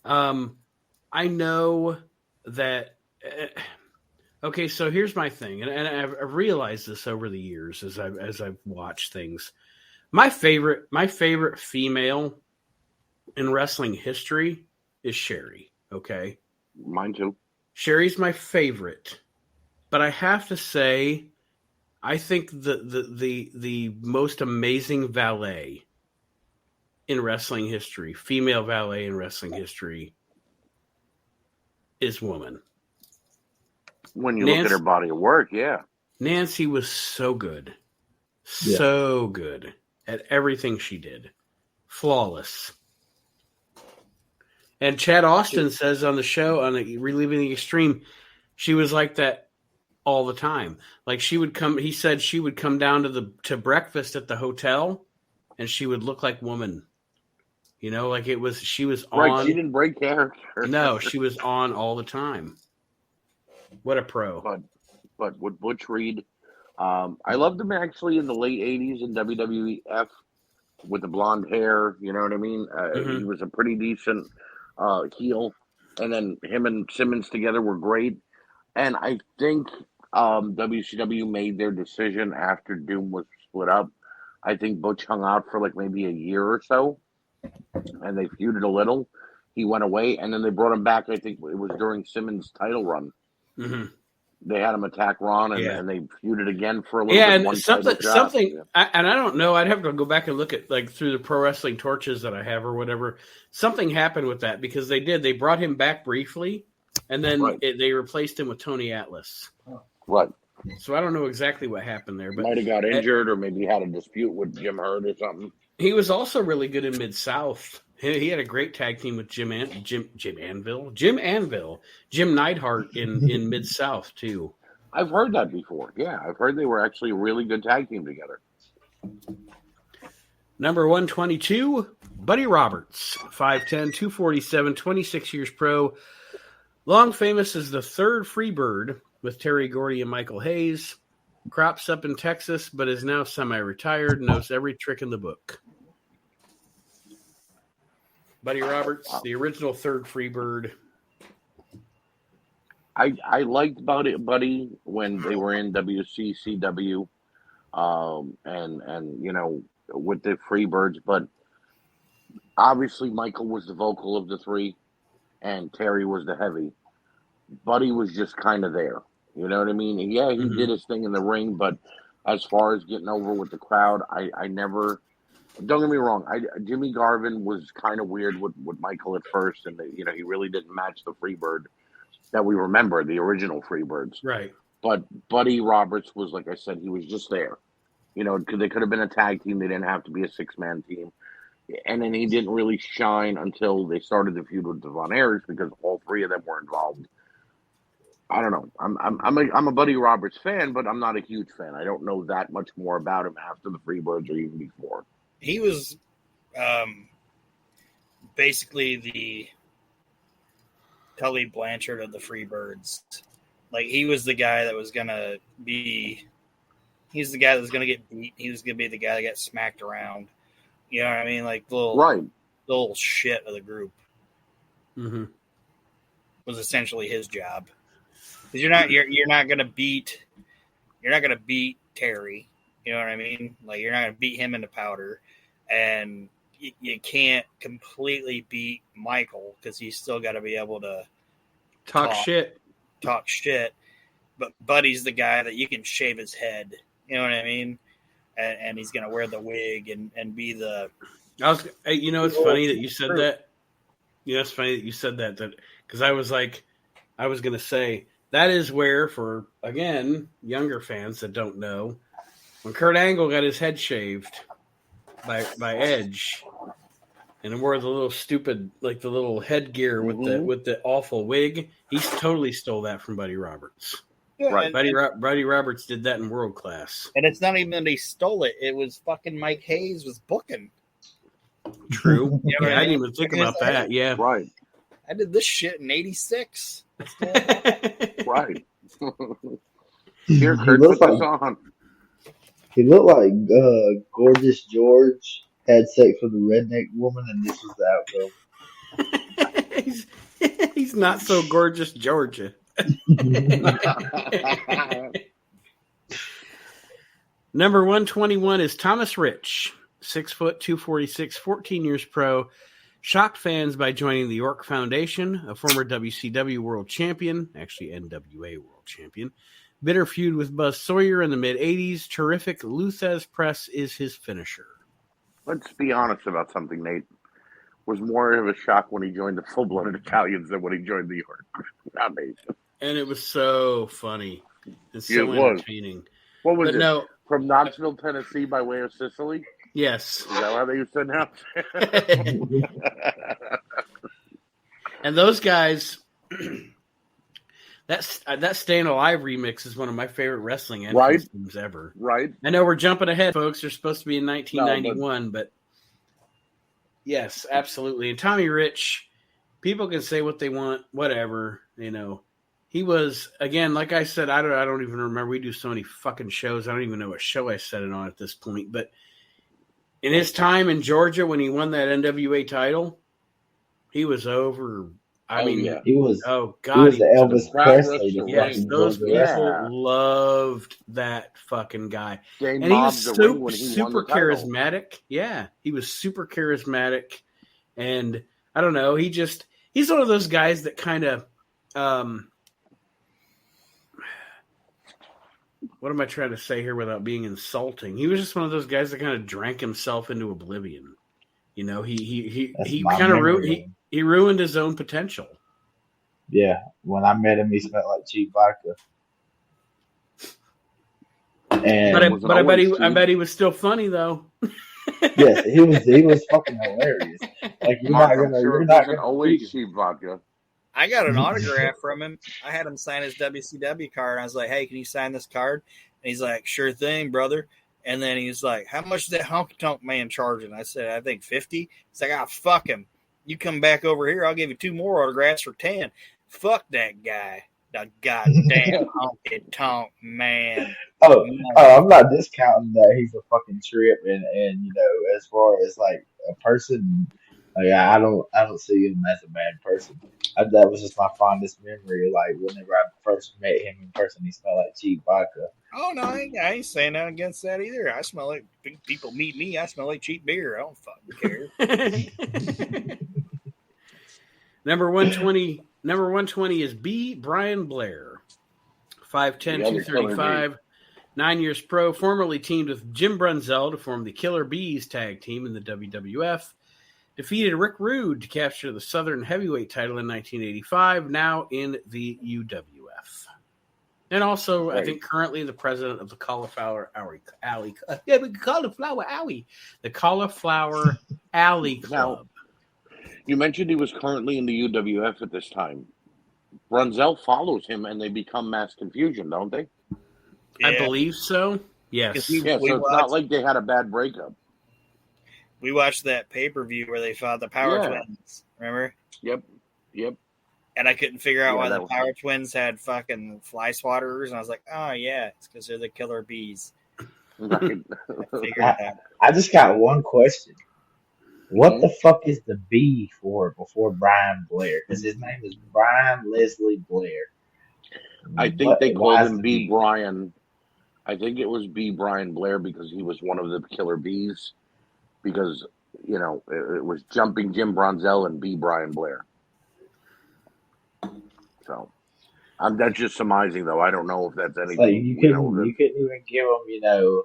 I know that... okay, so here's my thing, and I've realized this over the years as I've watched things. My favorite female in wrestling history is Sherry. Okay,
mine too.
Sherry's my favorite, but I have to say, I think the most amazing valet in wrestling history, female valet in wrestling history, is Woman.
When you look at her body of work, yeah.
Nancy was so good. So good at everything she did. Flawless. And Chad Austin says on the show, on the Reliving the Extreme, she was like that all the time. Like he said she would come down to breakfast at the hotel and she would look like Woman. She was on.
Right, she didn't break character.
No, she was on all the time. What a pro.
But with Butch Reed, I loved him actually in the late 80s in WWF with the blonde hair, you know what I mean? He was a pretty decent heel. And then him and Simmons together were great. And I think WCW made their decision after Doom was split up. I think Butch hung out for like maybe a year or so, and they feuded a little. He went away, and then they brought him back. I think it was during Simmons' title run.
Mm-hmm.
They had him attack Ron, and they feuded again for a little
yeah,
bit.
And something, and I don't know. I'd have to go back and look at like through the Pro Wrestling Torches that I have or whatever. Something happened with that because they brought him back briefly, and then they replaced him with Tony Atlas.
Right.
So I don't know exactly what happened there, but
might have got injured, or maybe had a dispute with Jim Herd or something.
He was also really good in Mid-South. He had a great tag team with Jim Anvil, Jim Neidhart in Mid-South too.
I've heard that before. Yeah, I've heard they were actually a really good tag team together.
Number 122, Buddy Roberts, 5'10", 247, 26 years pro. Long famous as the third Freebird with Terry Gordy and Michael Hayes. Crops up in Texas, but is now semi-retired, knows every trick in the book. Buddy Roberts, the original third Freebird.
I liked Buddy when they were in WCCW, and you know, with the Freebirds, but obviously Michael was the vocal of the three, and Terry was the heavy. Buddy was just kind of there. You know what I mean? Yeah, he did his thing in the ring, but as far as getting over with the crowd, I never. Don't get me wrong. Jimmy Garvin was kind of weird with Michael at first, and you know, he really didn't match the Freebird that we remember, the original Freebirds.
Right.
But Buddy Roberts was, like I said, he was just there. You know, they could have been a tag team. They didn't have to be a 6-man team. And then he didn't really shine until they started the feud with Devon Ayers, because all three of them were involved. I don't know. I'm a Buddy Roberts fan, but I'm not a huge fan. I don't know that much more about him after the Freebirds or even before.
He was basically the Tully Blanchard of the Freebirds. Like, he was the guy that was gonna be. He's the guy that was gonna get beat. He was gonna be the guy that got smacked around. You know what I mean? Like the little shit of the group.
Mm-hmm.
Was essentially his job. Because you're not gonna beat Terry. You know what I mean? Like, you're not gonna beat him into powder, and you can't completely beat Michael because he's still got to be able to talk shit. But Buddy's the guy that you can shave his head. You know what I mean? And he's gonna wear the wig and be the.
You know, it's funny that you said that. You know, it's funny that you said that because I was gonna say that is where, for again younger fans that don't know, when Kurt Angle got his head shaved by Edge, and wore the little stupid, like the little headgear with the awful wig, he totally stole that from Buddy Roberts.
Yeah,
right, Buddy Roberts did that in World Class.
And it's not even that he stole it; it was fucking Mike Hayes was booking.
True. You know I didn't even think about that. Yeah,
right.
I did this shit in '86.
Right. Here, Kurt, put this on.
He looked like Gorgeous George had sex with a redneck woman, and this was the outcome.
He's not so gorgeous, Georgia. Number 121 is Thomas Rich, 6 foot, 246, 14 years pro. Shocked fans by joining the York Foundation, a former WCW world champion, actually NWA world champion. Bitter feud with Buzz Sawyer in the mid-'80s. Terrific Luthez press is his finisher.
Let's be honest about something, Nate. Was more of a shock when he joined the Full-Blooded Italians than when he joined the York Foundation.
And it was so funny and so entertaining.
What was it? No, from Knoxville, Tennessee by way of Sicily?
Yes.
Is that how they used to announce it?
And those guys... That Staying Alive remix is one of my favorite wrestling themes ever.
Right.
I know we're jumping ahead, folks. They're supposed to be in 1991, but yes, absolutely. And Tommy Rich, people can say what they want, whatever. You know, he was, again, like I said, I don't even remember. We do so many fucking shows. I don't even know what show I said it on at this point. But in his time in Georgia when he won that NWA title, he was over I mean,
yeah.
He was
oh
he
God,
was the
the
Elvis
crowd rushed
Presley to
the
yes,
ring.
fucking
those
Georgia wrestling.
people loved that fucking guy,
They
and he
mobbed
was
the
so
ring when he won
super
the title.
charismatic. Yeah, he was super charismatic, and I don't know, he's one of those guys that kind of, what am I trying to say here without being insulting? He was just one of those guys that kind of drank himself into oblivion. You know, he
That's my
kind of
memory.
he ruined his own potential.
Yeah, when I met him, he smelled like cheap vodka. And
I bet he was still funny though.
yes, he was fucking hilarious. Like
Mark, I'm sure
you're
it
not
wasn't
gonna
always
beat
cheap vodka.
I got an autograph from him. I had him sign his WCW card. I was like, "Hey, can you sign this card?" And he's like, "Sure thing, brother." And then he's like, "How much is that honky tonk man charging?" I said, "I think 50." He's like, "Ah, fuck him. You come back over here, I'll give you 2 more autographs for 10." Fuck that guy. The goddamn honky tonk man.
Oh, I'm not discounting that he's a fucking trip, and you know, as far as like a person, like I don't see him as a bad person. That was just my fondest memory. Like whenever I first met him in person, he smelled like cheap vodka.
Oh no, I ain't saying nothing against that either. I smell like people meet me. I smell like cheap beer. I don't fucking care.
Number 120 is B. Brian Blair. 5'10", 235, 9 years pro, formerly teamed with Jim Brunzell to form the Killer Bees tag team in the WWF. Defeated Rick Rude to capture the Southern Heavyweight title in 1985, now in the UWF. And also, I think currently the president of the Cauliflower Alley. Yeah, we Cauliflower Alley. The Cauliflower Alley Club.
Now, you mentioned he was currently in the UWF at this time. Brunzell follows him, and they become Mass Confusion, don't they?
Yeah. I believe so. Yes.
Yeah, so it's not like they had a bad breakup.
We watched that pay-per-view where they fought the Power Twins. Remember?
Yep.
And I couldn't figure out why the Power Twins had fucking fly swatters, and I was like, oh yeah, it's because they're the Killer Bees.
I just got one question. What the fuck is the B for before Brian Blair? Because his name is Brian Leslie Blair.
I think they called him B. Brian. I think it was B. Brian Blair because he was one of the Killer Bees. Because, you know, it was Jumping Jim Brunzell and B. Brian Blair. So, that's just surmising, though. I don't know if that's anything.
Like you couldn't even give him, you know,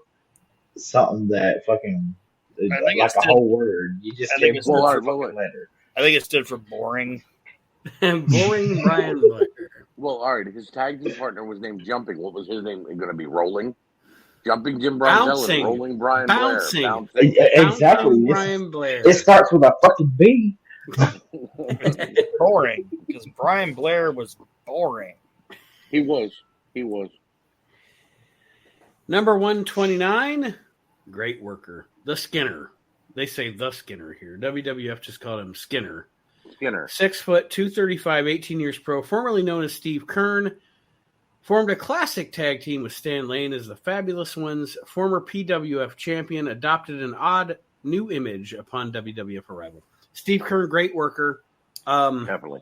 something that fucking like a whole word. You just gave him a fucking letter.
I think it stood for boring.
Boring Brian Blair.
Well, all right. His tag team partner was named Jumping. What was his name going to be? Rolling? Jumping Jim Brunzell and Rolling Brian Blair. Bouncing.
Exactly.
Brian Blair.
It starts with a fucking B.
Boring. Because Brian Blair was boring.
He was.
Number 129, great worker. The Skinner. They say the Skinner here. WWF just called him Skinner. 6 foot, 235, 18 years pro, formerly known as Steve Kern. Formed a classic tag team with Stan Lane as the Fabulous Ones. Former PWF champion, adopted an odd new image upon WWF arrival. Steve Kern, great worker.
Definitely.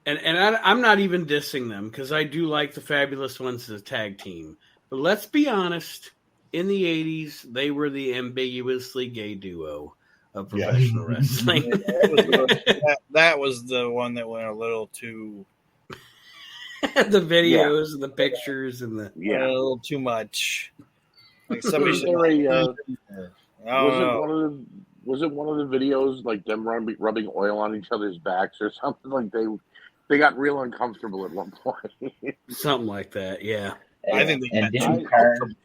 And I'm not even dissing them because I do like the Fabulous Ones as a tag team. But let's be honest, in the 80s, they were the ambiguously gay duo of professional wrestling.
That was the one that went a little too...
the videos and the pictures and the...
a little too much. Like somebody should...
Was it one of the videos, like them rubbing oil on each other's backs or something? Like they got real uncomfortable at one point.
Something like that, yeah.
I think they got too comfortable.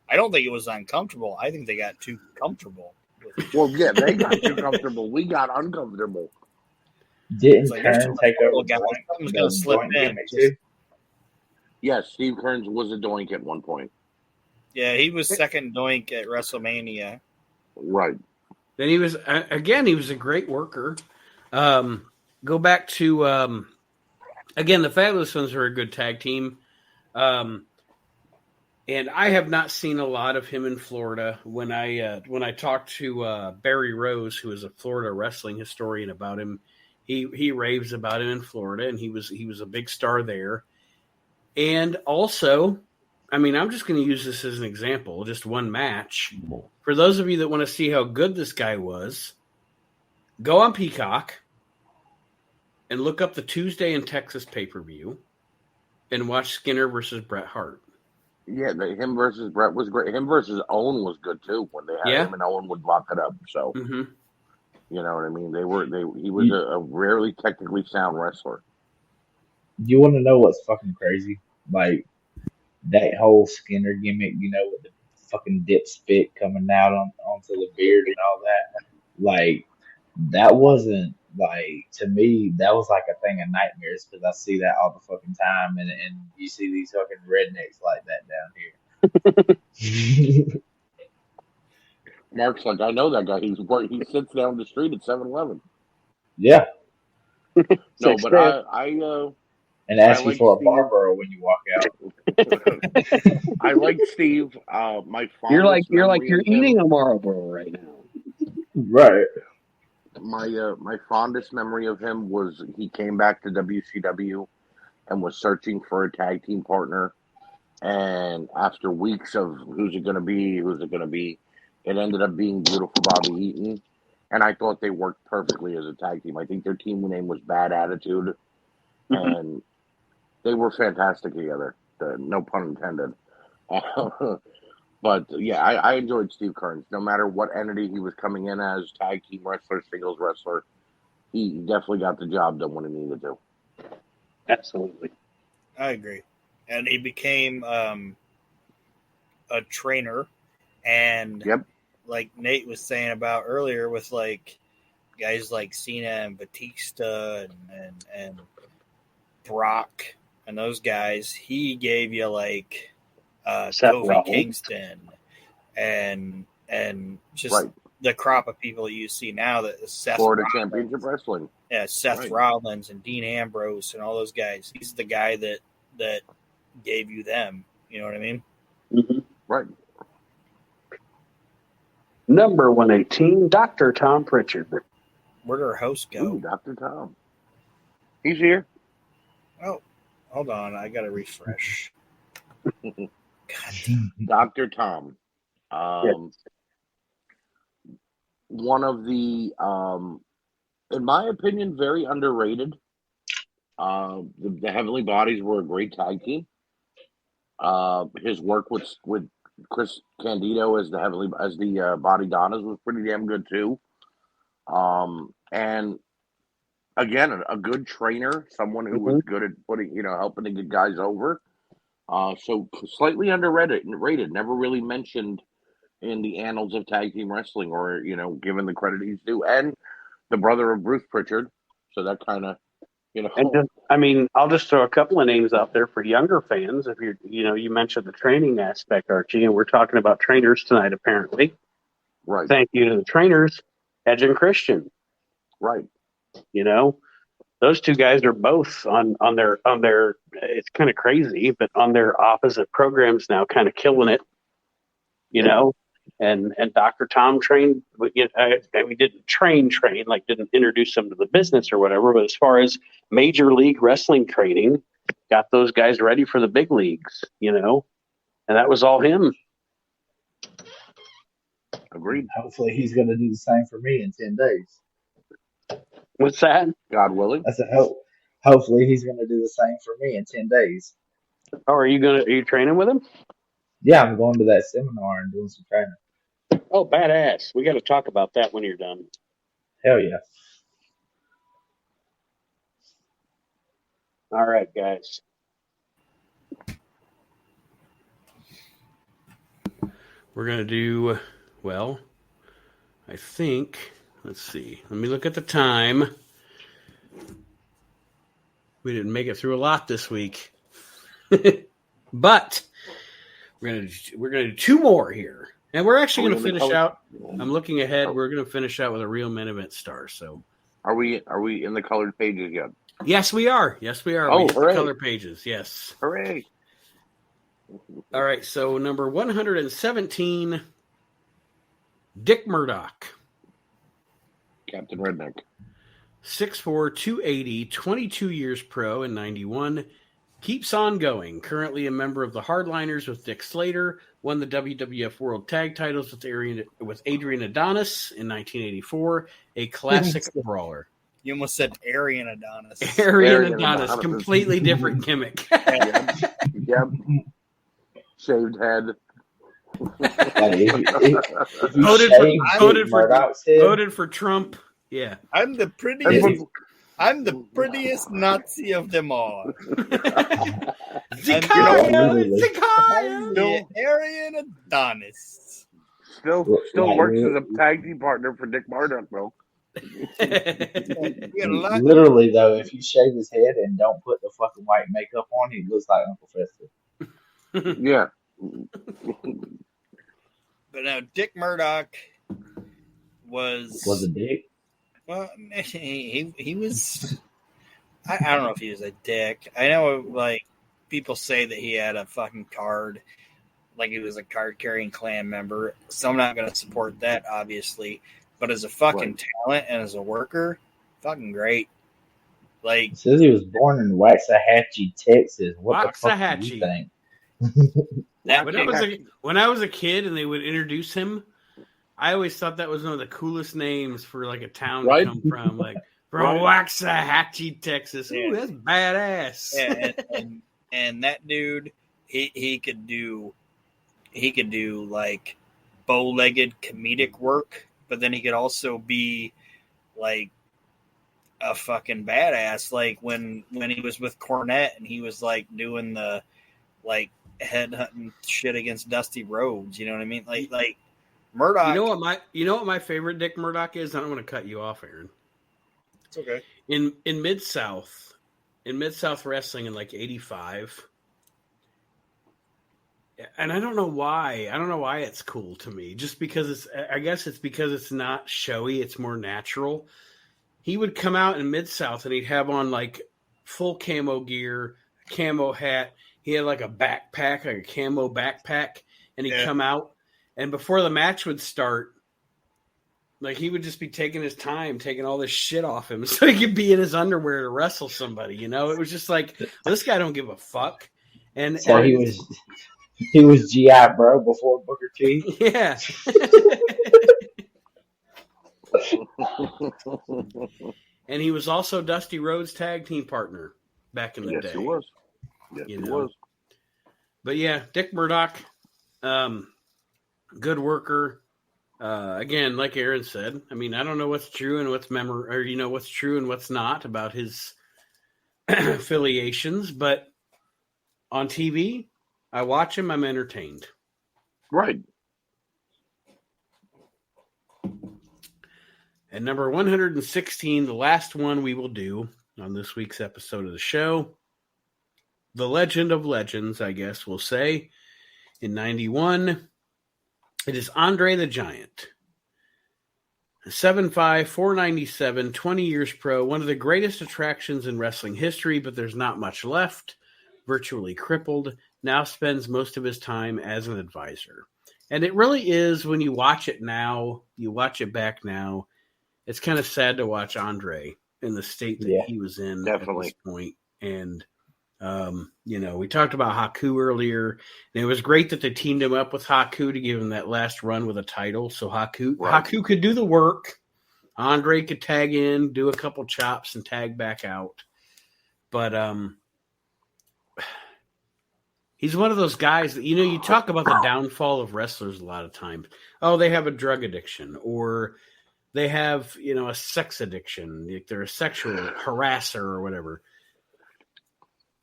I don't think it was uncomfortable. I think they got too comfortable.
Well, yeah, they got too comfortable. We got uncomfortable.
Didn't Kern take over?
Something's going to slip in.
Yes, Steve Kearns was a doink at one point.
Yeah, he was second doink at WrestleMania.
Right.
Then he was a great worker. Go back to, again, the Fabulous Ones were a good tag team. And I have not seen a lot of him in Florida. When I talked to Barry Rose, who is a Florida wrestling historian, about him, He raves about him in Florida, and he was a big star there. And also, I mean, I'm just going to use this as an example, just one match. For those of you that want to see how good this guy was, go on Peacock and look up the Tuesday in Texas pay-per-view and watch Skinner versus Bret Hart.
Yeah, him versus Bret was great. Him versus Owen was good too. When they had him and Owen would lock it up. So you know what I mean. He was a rarely technically sound wrestler.
You want to know what's fucking crazy? Like that whole Skinner gimmick, you know, with the fucking dip spit coming out onto the beard and all that. Like that wasn't like, to me, that was like a thing of nightmares because I see that all the fucking time, and you see these fucking rednecks like that down here.
Mark's like, I know that guy. He sits down the street at 7-Eleven.
Yeah.
No, but I
and ask
I
you
like
for
Steve.
a Marlboro when you walk out.
I like Steve. My
you're
fondest
you're eating a Marlboro right now.
Right.
My fondest memory of him was he came back to WCW and was searching for a tag team partner. And after weeks of who's it going to be, it ended up being Beautiful Bobby Eaton. And I thought they worked perfectly as a tag team. I think their team name was Bad Attitude. And they were fantastic together. No pun intended. But yeah, I enjoyed Steve Kearns. No matter what entity he was coming in as, tag team wrestler, singles wrestler, he definitely got the job done when he needed to.
Absolutely.
I agree. And he became a trainer. And like Nate was saying about earlier with like guys like Cena and Batista and Brock and those guys, he gave you like Kofi Kingston and just the crop of people you see now that Seth
Florida
Rollins,
Championship Wrestling.
Yeah, Seth Rollins and Dean Ambrose and all those guys. He's the guy that gave you them. You know what I mean?
Mm-hmm.
Right.
Number 118, Dr. Tom Pritchard.
Where'd our host go?
Ooh, Dr. Tom. He's here.
Oh, hold on. I got to refresh.
Dr. Tom. One of the, in my opinion, very underrated. The Heavenly Bodies were a great tag team. His work with Chris Candido as the Body Donnas was pretty damn good too. And again, a good trainer, someone who was good at helping to get guys over. So slightly underrated, never really mentioned in the annals of tag team wrestling, or given the credit he's due, and the brother of Bruce Pritchard. So that kind of,
And I'll just throw a couple of names out there for younger fans. If you mentioned the training aspect, Archie, and we're talking about trainers tonight, apparently.
Right.
Thank you to the trainers, Edge and Christian.
Right.
Those two guys are both on their. It's kind of crazy, but on their opposite programs now, kind of killing it. And Dr. Tom trained. We didn't train, like didn't introduce them to the business or whatever. But as far as Major League Wrestling training, got those guys ready for the big leagues. And that was all him.
Agreed.
Hopefully, he's going to do the same for me in 10 days.
What's that?
God willing.
I said, hopefully, he's going to do the same for me in 10 days.
Oh, are you training with him?
Yeah, I'm going to that seminar and doing some training.
Oh, badass. We got to talk about that when you're done.
Hell yeah.
All right, guys.
We're going to do, I think, let's see. Let me look at the time. We didn't make it through a lot this week. But we're gonna do two more here. And we're actually going to finish out. I'm looking ahead. We're going to finish out with a real main event star. So,
are we in the colored pages yet?
Yes, we are. Yes, we are.
Oh,
we hit
hooray.
the color pages. Yes.
Hooray!
All right. So number 117, Dick Murdoch,
Captain Redneck.
6'4", 280, 22 years pro in 91. Keeps on going. Currently a member of the Hardliners with Dick Slater. Won the WWF World Tag Titles with Adrian Adonis in 1984. A classic brawler.
You almost said Aryan Adonis.
Aryan Adonis. Completely different gimmick.
Yep. Shaved head.
Voted for Trump. Yeah.
I'm the prettiest Nazi of them all.
Still
Aryan Adonis.
Still works as a tag team partner for Dick Murdoch, though.
Literally, though, if you shave his head and don't put the fucking white makeup on, he looks like Uncle Fester.
Yeah.
But now Dick Murdoch was
a dick.
Well, he was. I don't know if he was a dick. I know, like, people say that he had a fucking card, like he was a card carrying clan member. So I'm not going to support that, obviously. But as a fucking talent and as a worker, fucking great. Like,
it says he was born in Waxahachie, Texas. What the fuck do you think?
When I was a kid and they would introduce him, I always thought that was one of the coolest names for like a town to come from, like from Waxahachie, Texas. Ooh, that's badass.
Yeah, and that dude, he could do like bow-legged comedic work, but then he could also be like a fucking badass. Like when he was with Cornette and he was like doing the like headhunting shit against Dusty Rhodes. You know what I mean? Like. Murdoch.
You know what my favorite Dick Murdoch is? I don't want to cut you off, Aaron.
It's okay.
In Mid-South Wrestling in like 85. And I don't know why. I don't know why it's cool to me. Just because I guess it's because it's not showy, it's more natural. He would come out in Mid-South and he'd have on like full camo gear, a camo hat. He had like a backpack, like a camo backpack, and he'd come out. And before the match would start, like he would just be taking his time, taking all this shit off him so he could be in his underwear to wrestle somebody. You know, it was just like, this guy don't give a fuck. And
so he was GI Bro before Booker T.
Yeah. And he was also Dusty Rhodes' tag team partner back in the day.
Yes, he was. Yes, he was.
But yeah, Dick Murdoch, good worker. Again, like Aaron said, I mean, I don't know what's true and what's what's true and what's not about his affiliations, but on TV, I watch him, I'm entertained.
Right.
And number 116, the last one we will do on this week's episode of the show, the Legend of Legends, I guess we'll say, in 91, it is Andre the Giant. 7'5", 497, 20 years pro, one of the greatest attractions in wrestling history, but there's not much left. Virtually crippled, now spends most of his time as an advisor. And it really is, when you watch it now, you watch it back now, it's kind of sad to watch Andre in the state that he was in at this point. And, we talked about Haku earlier, and it was great that they teamed him up with Haku to give him that last run with a title. So Haku could do the work. Andre could tag in, do a couple chops, and tag back out. But he's one of those guys that, you talk about the downfall of wrestlers a lot of times. Oh, they have a drug addiction, or they have, a sex addiction. Like they're a sexual harasser or whatever.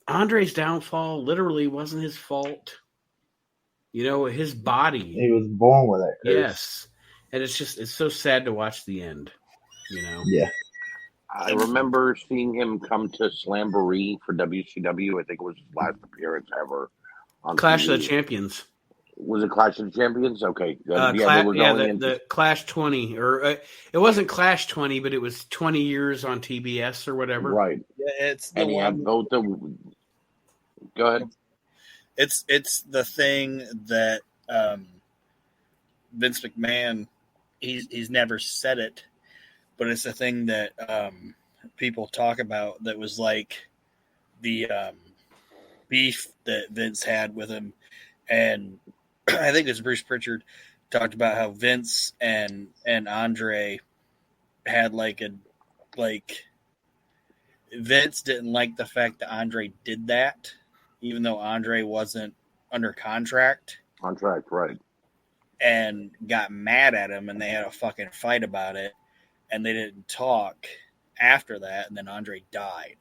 Andre's downfall literally wasn't his fault. His body.
He was born with it.
Yes. And it's so sad to watch the end,
Yeah.
I remember seeing him come to Slamboree for WCW. I think it was his last appearance ever on
Clash
TV.
of the Champions.
Was it Clash of the Champions? Okay.
The Clash 20. Or it wasn't Clash 20, but it was 20 years on TBS or whatever.
Right.
Yeah, it's the
and he had both the... Go ahead.
It's the thing that Vince McMahon, he's never said it, but it's the thing that people talk about that was like the beef that Vince had with him. And I think it was Bruce Pritchard talked about how Vince and Andre had Vince didn't like the fact that Andre did that, even though Andre wasn't under contract.
Right.
And got mad at him, and they had a fucking fight about it, and they didn't talk after that, and then Andre died.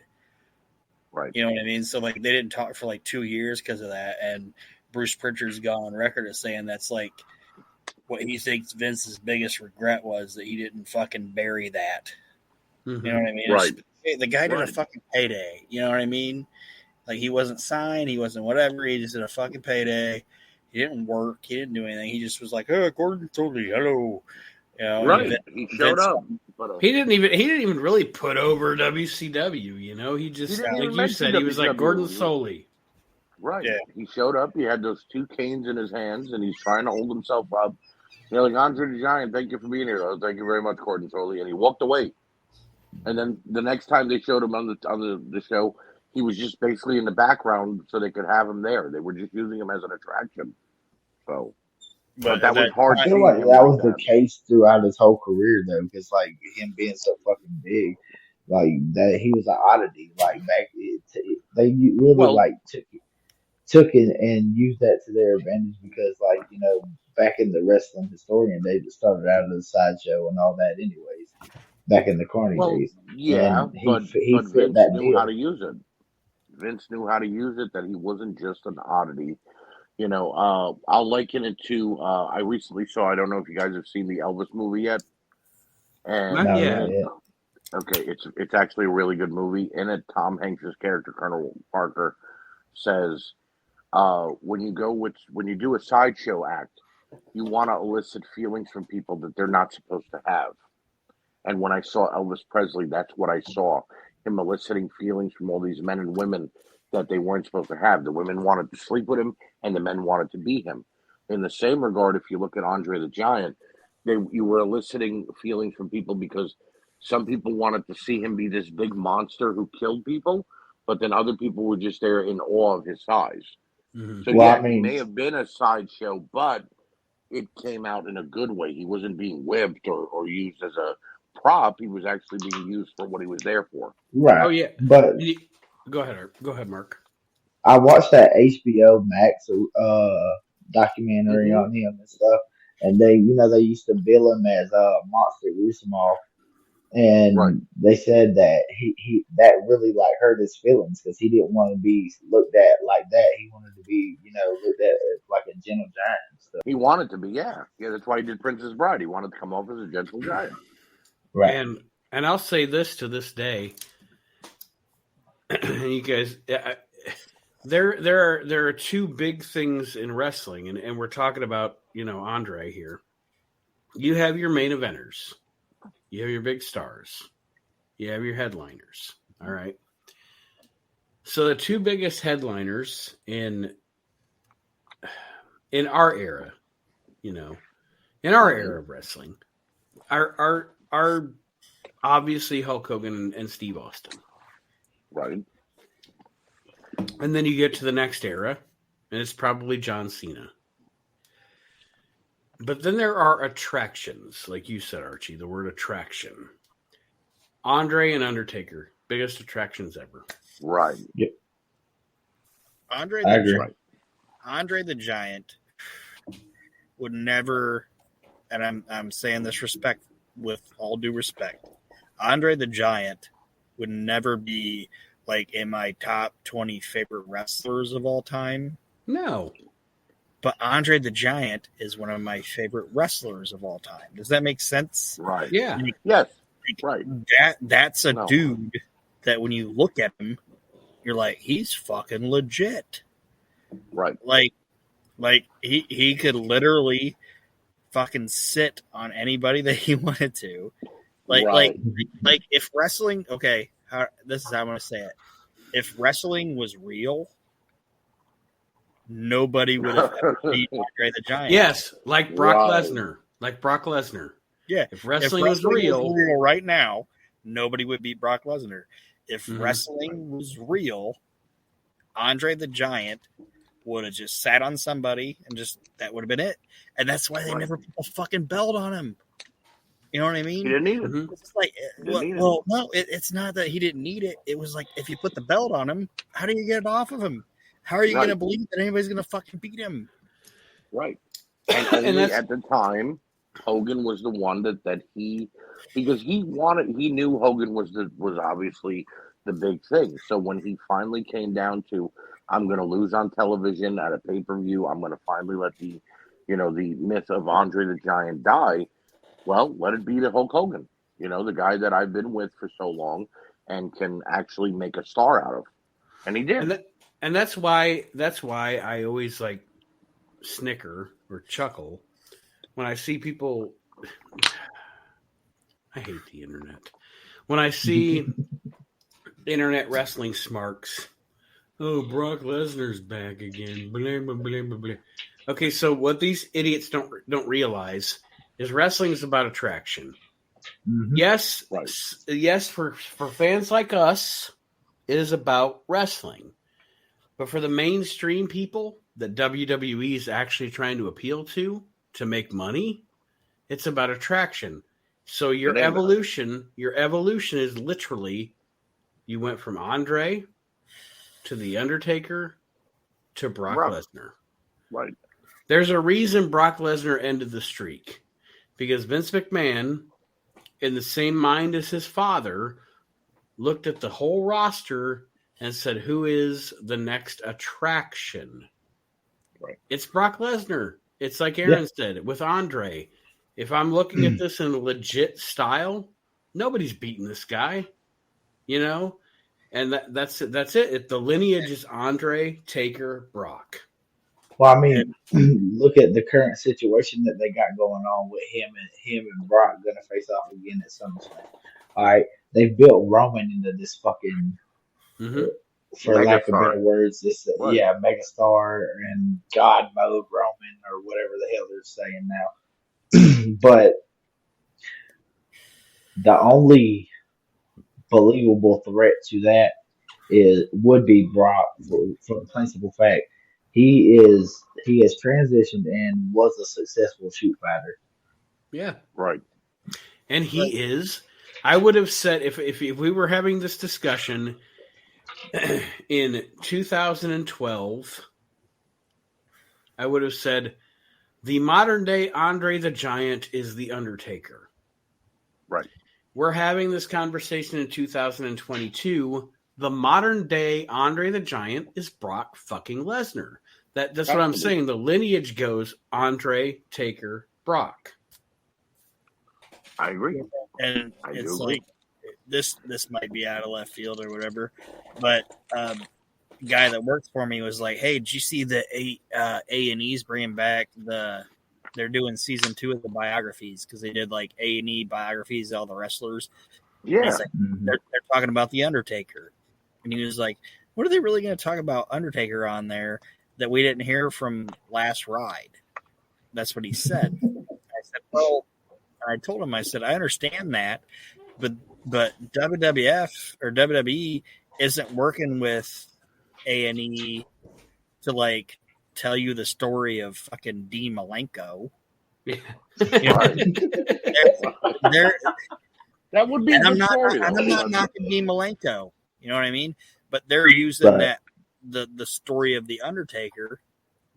Right.
You know what I mean? So, like, they didn't talk for, 2 years because of that, and Bruce Pritchard's gone on record as saying that's, what he thinks Vince's biggest regret was that he didn't fucking bury that.
Mm-hmm.
You know what I mean?
Right.
The guy did a fucking payday. You know what I mean? Like, he wasn't signed. He wasn't whatever. He just did a fucking payday. He didn't work. He didn't do anything. He just was like, "Oh, Gordon told me hello." You know,
right. He showed up. But,
he didn't even really put over WCW. You know, he just like you said, he was like Gordon Soley.
Right.
Yeah.
He showed up. He had those 2 canes in his hands, and he's trying to hold himself up. Like, Andre the Giant, thank you for being here. Thank you very much, Gordon Soley. And he walked away. And then the next time they showed him on the show, he was just basically in the background so they could have him there. They were just using him as an attraction. So, but that was hard.
I feel like that was the case throughout his whole career, though, because him being so fucking big, that he was an oddity. They really took it and used that to their advantage because, back in the Wrestling Historian, they just started out as a sideshow and all that, anyways. Back in the Carney days,
yeah,
but
Vince knew how to use it. Vince knew how to use it. That he wasn't just an oddity. I'll liken it to. I recently saw. I don't know if you guys have seen the Elvis movie yet. And
Not yet.
Okay, it's actually a really good movie. In it, Tom Hanks' character, Colonel Parker, says, when you do a sideshow act, you want to elicit feelings from people that they're not supposed to have. And when I saw Elvis Presley, that's what I saw. Him eliciting feelings from all these men and women that they weren't supposed to have. The women wanted to sleep with him, and the men wanted to be him. In the same regard, if you look at Andre the Giant, you were eliciting feelings from people because some people wanted to see him be this big monster who killed people, but then other people were just there in awe of his size.
Mm-hmm.
So, he may have been a sideshow, but it came out in a good way. He wasn't being whipped or used as a prop. He was actually being used for what he was there for.
Right.
Oh yeah.
But
go ahead, Mark.
I watched that HBO Max documentary on him and stuff, and they used to bill him as Monster Rusimov, and they said that he that really hurt his feelings because he didn't want to be looked at like that. He wanted to be looked at as like a gentle giant and stuff.
He wanted to be, yeah. That's why he did Princess Bride. He wanted to come off as a gentle giant.
Right.
And I'll say this to this day, you guys, there are 2 big things in wrestling, and we're talking about Andre here. You have your main eventers, you have your big stars, you have your headliners. All right. So the 2 biggest headliners in our era, in our era of wrestling, are obviously Hulk Hogan and Steve Austin.
Right.
And then you get to the next era, and it's probably John Cena. But then there are attractions, like you said, Archie, the word attraction. Andre and Undertaker, biggest attractions ever.
Right.
Yep.
Andre the Giant would never, and I'm saying this with all due respect, Andre the Giant would never be in my top 20 favorite wrestlers of all time.
No.
But Andre the Giant is one of my favorite wrestlers of all time. Does that make sense?
Right.
Yeah.
Yes. Right.
That's a dude that when you look at him, you're like, he's fucking legit.
Right.
He could literally fucking sit on anybody that he wanted to. Like if wrestling, this is how I'm going to say it. If wrestling was real, nobody would have ever beat Andre the Giant.
Yes, like Brock Lesnar. Like Brock Lesnar.
Yeah.
If wrestling was real
right now, nobody would beat Brock Lesnar. If wrestling was real, Andre the Giant would have just sat on somebody and just that would have been it. And that's why they never put a fucking belt on him. You know what I mean?
He didn't need it.
It's like, well, no, it's not that he didn't need it. It was like, if you put the belt on him, how do you get it off of him? How are you going to believe that anybody's going to fucking beat him?
Right. And only at the time, Hogan was the one that he, because he knew Hogan was obviously the big thing. So when he finally came down to, I'm going to lose on television at a pay-per-view, I'm going to finally let the myth of Andre the Giant die. Well, let it be the Hulk Hogan, the guy that I've been with for so long and can actually make a star out of. And he did.
And that's why I always like snicker or chuckle when I see people. I hate the internet. When I see internet wrestling smarks, oh, Brock Lesnar's back again. Blah, blah, blah, blah, blah. Okay, so what these idiots don't realize is wrestling is about attraction. Mm-hmm. Yes, right. Yes, for fans like us, it is about wrestling. But for the mainstream people that WWE is actually trying to appeal to make money, it's about attraction. So your evolution is literally you went from Andre to The Undertaker to Brock Lesnar.
Right.
There's a reason Brock Lesnar ended the streak. Because Vince McMahon, in the same mind as his father, looked at the whole roster and said, who is the next attraction?
Right.
It's Brock Lesnar. It's like Aaron said with Andre. If I'm looking at this in a legit style, nobody's beating this guy. And that's it. The lineage is Andre, Taker, Brock.
Well, I mean, look at the current situation that they got going on with him and Brock going to face off again at SummerSlam. All right, they've built Roman into this fucking, for lack of better words, this megastar and God mode Roman or whatever the hell they're saying now. But the only believable threat to that would be Brock for the principal fact. He has transitioned and was a successful shoot fighter.
Yeah.
Right.
And he is. I would have said if we were having this discussion in 2012, I would have said the modern day Andre the Giant is the Undertaker.
Right.
We're having this conversation in 2022. The modern day Andre the Giant is Brock fucking Lesnar. That's what I'm saying. The lineage goes Andre, Taker, Brock.
I agree.
And it's like this might be out of left field or whatever, but guy that works for me was like, "Hey, did you see the A&E's bringing back they're doing season 2 of the biographies because they did like A&E biographies of all the wrestlers."
Yeah,
like, they're talking about the Undertaker, and he was like, "What are they really going to talk about Undertaker on there that we didn't hear from last ride?" That's what he said. I said, "Well," I told him, I said, "I understand that, but WWF or WWE isn't working with A&E to like tell you the story of fucking Dean Malenko."
Yeah.
That would be.
And I'm not knocking Dean Malenko. You know what I mean? But they're using that the story of the Undertaker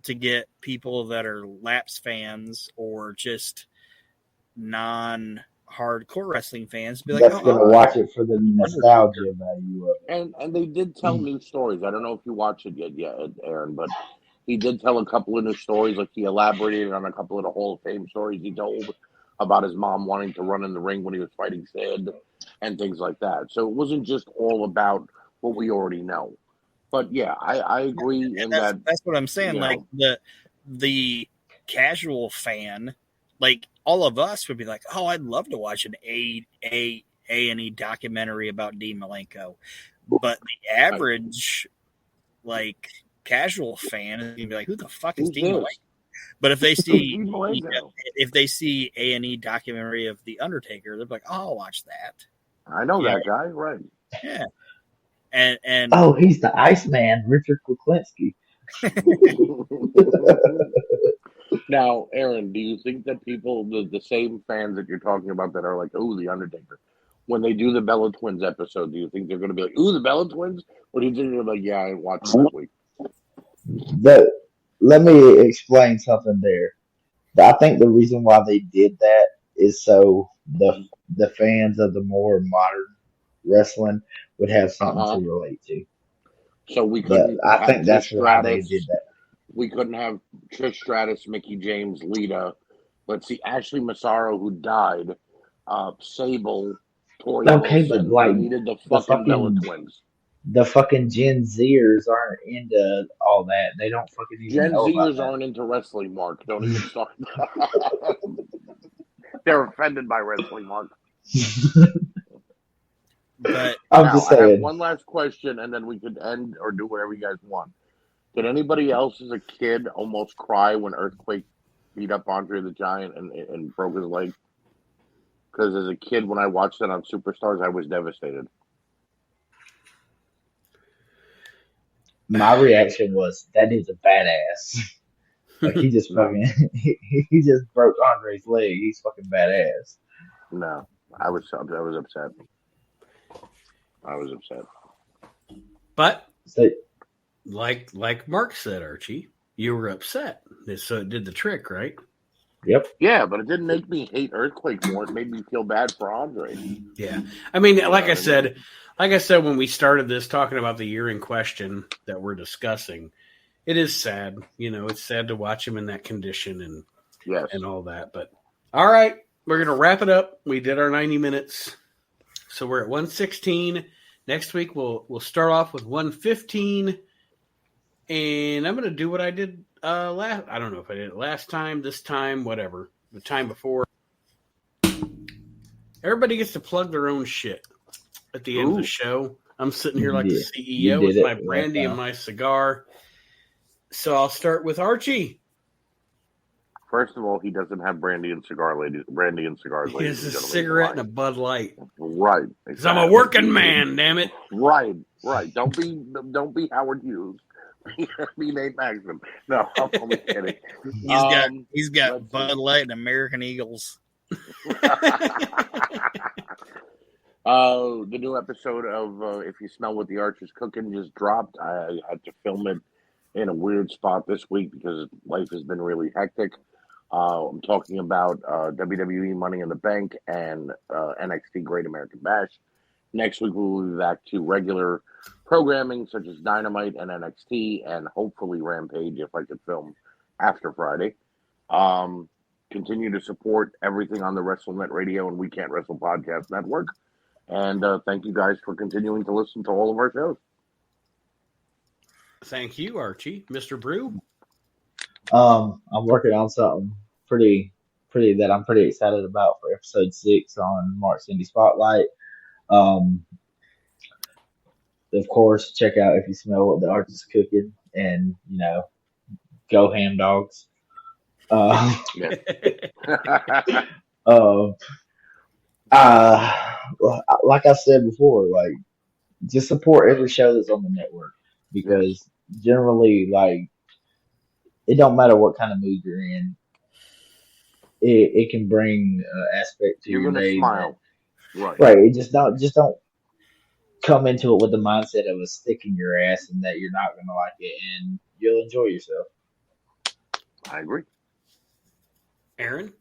to get people that are lapsed fans or just non-hardcore wrestling fans to be like,
that's going to watch it for the nostalgia value of it.
And they did tell new stories. I don't know if you watched it yet, Aaron, but he did tell a couple of new stories. Like he elaborated on a couple of the Hall of Fame stories he told about his mom wanting to run in the ring when he was fighting Sid and things like that. So it wasn't just all about what we already know. But yeah, I agree in that.
That's what I'm saying. Like the casual fan, like all of us would be like, "Oh, I'd love to watch an A&E documentary about Dean Malenko." But the average like casual fan is gonna be like, "Who the fuck is Dean Malenko?" But if they see A&E documentary of the Undertaker, they're like, "Oh, I'll watch that."
I know that guy, right?
Yeah. And
Oh, he's the Iceman, Richard Kuklinski.
Now, Aaron, do you think that people, the same fans that you're talking about that are like, "Oh, the Undertaker," when they do the Bella Twins episode, do you think they're going to be like, "Ooh, the Bella Twins," or do you think they're like, "Yeah, I watched that week"?
Let me explain something there. I think the reason why they did that is so the fans of the more modern wrestling would have something to relate to.
So we couldn't
I
have
think that's
Trish
why they
Stratus.
did that.
We couldn't have Trish Stratus, Mickey James, Lita. Let's see, Ashley Massaro, who died, Sable, Tori
Okay, but
Wilson.
like
We needed the
the
fucking Bella
fucking
Twins.
the fucking Gen Zers aren't into all that. They don't fucking even
Gen
know about
Zers aren't into wrestling, Mark. Don't even start. They're offended by wrestling, Mark.
that.
but
I'm
Now,
just
I have
saying.
one last question, and then we could end or do whatever you guys want. Did anybody else as a kid almost cry when Earthquake beat up Andre the Giant and broke his leg? Because as a kid, when I watched it on Superstars, I was devastated.
My reaction was that dude's a badass. Like he just fucking he just broke Andre's leg. He's fucking badass.
No, I was upset. I was upset.
But
So
like Mark said, Archie, you were upset. So it did the trick, right?
yep.
Yeah, but it didn't make me hate Earthquake more. It made me feel bad for Andre.
Yeah. I mean, like I
I
said, when we started this talking about the year in question that we're discussing, it is sad. You know, it's sad to watch him in that condition
Yes.
and all that. But all right, we're gonna wrap it up. We did our 90 minutes. So we're at 116. Next week we'll start off with 115. And I'm gonna do what I did last. I don't know if I did it last time, this time, whatever. The time before. Everybody gets to plug their own shit at the end of the show. I'm sitting here like the CEO with my brandy and my cigar. So I'll start with Archie.
First of all, he doesn't have brandy and cigars,
He
ladies
has
and
a
gentlemen.
cigarette and a Bud Light.
Right.
Because I'm a working man, damn it.
Right. Don't be Howard Hughes. Be Nate Maxson. No, I'm only kidding.
He's got Bud Light and American Eagles.
The new episode of If You Smell What the Archer's Cooking just dropped. I had to film it in a weird spot this week because life has been really hectic. I'm talking about WWE Money in the Bank and NXT Great American Bash. Next week, we will be back to regular programming such as Dynamite and NXT and hopefully Rampage if I could film after Friday. Continue to support everything on the WrestleNet Radio and We Can't Wrestle Podcast Network. And thank you guys for continuing to listen to all of our shows.
Thank you, Archie. Mr. Brew?
I'm working on something pretty that I'm pretty excited about for episode 6 on Mark's Indie Spotlight. Of course, check out If You Smell What the Archer's Cooking and, go ham dogs. Like I said before, like just support every show that's on the network because generally, like, it don't matter what kind of mood you're in. It can bring aspect to your day.
Smile.
Right. It just don't come into it with the mindset of a stick in your ass and that you're not gonna like it and you'll enjoy yourself.
I agree.
Aaron?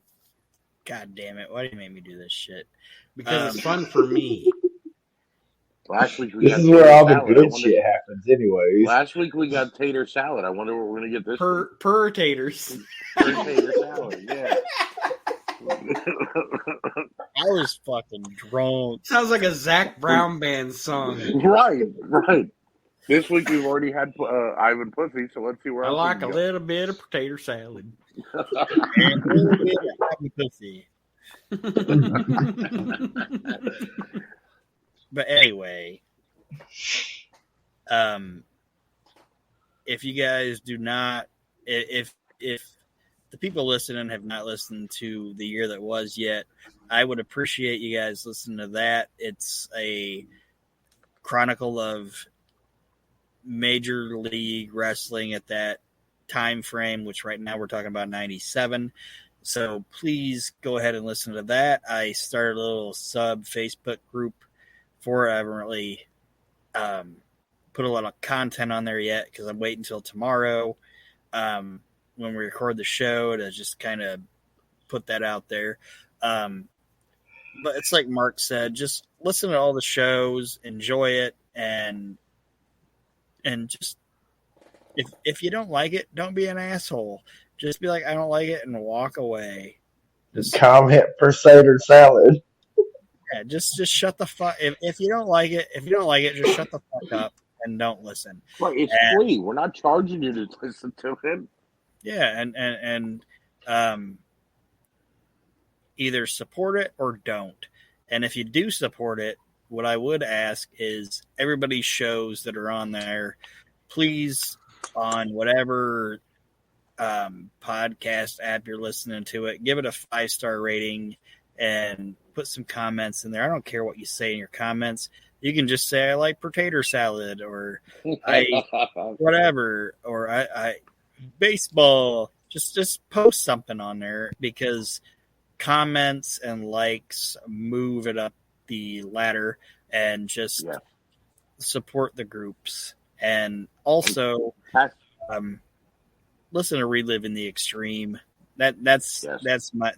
God damn it! Why do you make me do this shit?
Because it's fun for me.
Last week
this is where all the good shit happens, anyways.
Last week we got tater salad. I wonder what we're gonna get this week.
Taters.
Tater salad. Yeah.
I was fucking drunk.
Sounds like a Zach Brown band song.
Right. This week we've already had Ivan Pussy, so let's see where
I
else
like
we
a
go.
little bit of potato salad.
And a little bit of Ivan Pussy. But anyway, if you guys do not, if the people listening have not listened to The Year That Was yet, I would appreciate you guys listening to that. It's a chronicle of Major League Wrestling at that time frame, which right now we're talking about 97. So please go ahead and listen to that. I started a little sub Facebook group for it. I haven't really put a lot of content on there yet because I'm waiting until tomorrow when we record the show to just kind of put that out there. But it's like Mark said, just listen to all the shows, enjoy it, and just if you don't like it, don't be an asshole. Just be like, I don't like it, and walk away.
Just comment for Seder salad.
Yeah, just shut the fuck. If you don't like it, just shut the fuck up and don't listen.
Right, it's free. We're not charging you to listen to it.
Yeah, and either support it or don't. And if you do support it, what I would ask is everybody's shows that are on there, please, on whatever podcast app you're listening to it, give it a 5-star rating and put some comments in there. I don't care what you say in your comments. You can just say, I like potato salad, or I whatever, or I baseball. Just post something on there, because comments and likes move it up the ladder, and just support the groups. And also listen to Reliving the Extreme. That's my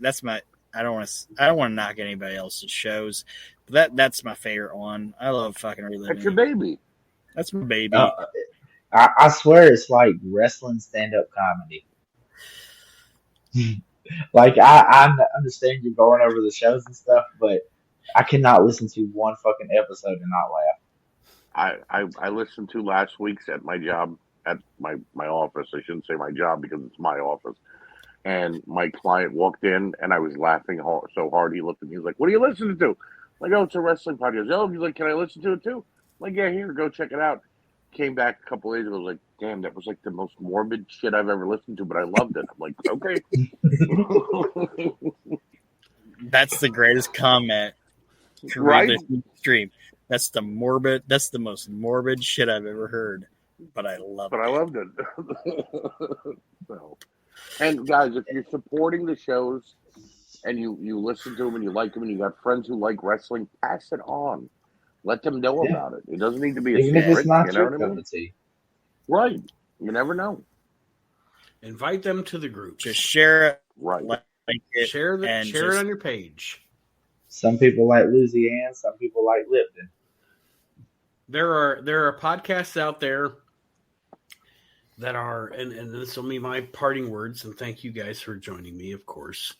I don't want to knock anybody else's shows, but that's my favorite one. I love fucking Reliving.
That's your baby.
That's my baby.
I swear it's like wrestling stand-up comedy. Like, I understand you're going over the shows and stuff, but I cannot listen to one fucking episode and not laugh.
I listened to last week's at my job, at my office. I shouldn't say my job because it's my office. And my client walked in, and I was laughing so hard. He looked at me. He was like, "What are you listening to?" I'm like, "Oh, it's a wrestling podcast." Oh, he's like, "Can I listen to it too?" I'm like, "Yeah, here, go check it out." Came back a couple days ago. I was like, "Damn, that was like the most morbid shit I've ever listened to," but I loved it. I'm like, "Okay."
That's the greatest comment.
Right?
Stream. That's the most morbid shit I've ever heard. But I loved it.
I loved it. So. And guys, if you're supporting the shows and you listen to them and you like them and you got friends who like wrestling, pass it on. Let them know about it. It doesn't need to be a
Even
secret.
if it's not
you know
your
what I
cup
mean?
of tea.
Right. You never know.
Invite them to the group.
Just share it.
Right.
Like it.
Share it on your page.
Some people like Louisiana. Some people like Lipton.
There are podcasts out there that are, and this will be my parting words, and thank you guys for joining me, of course.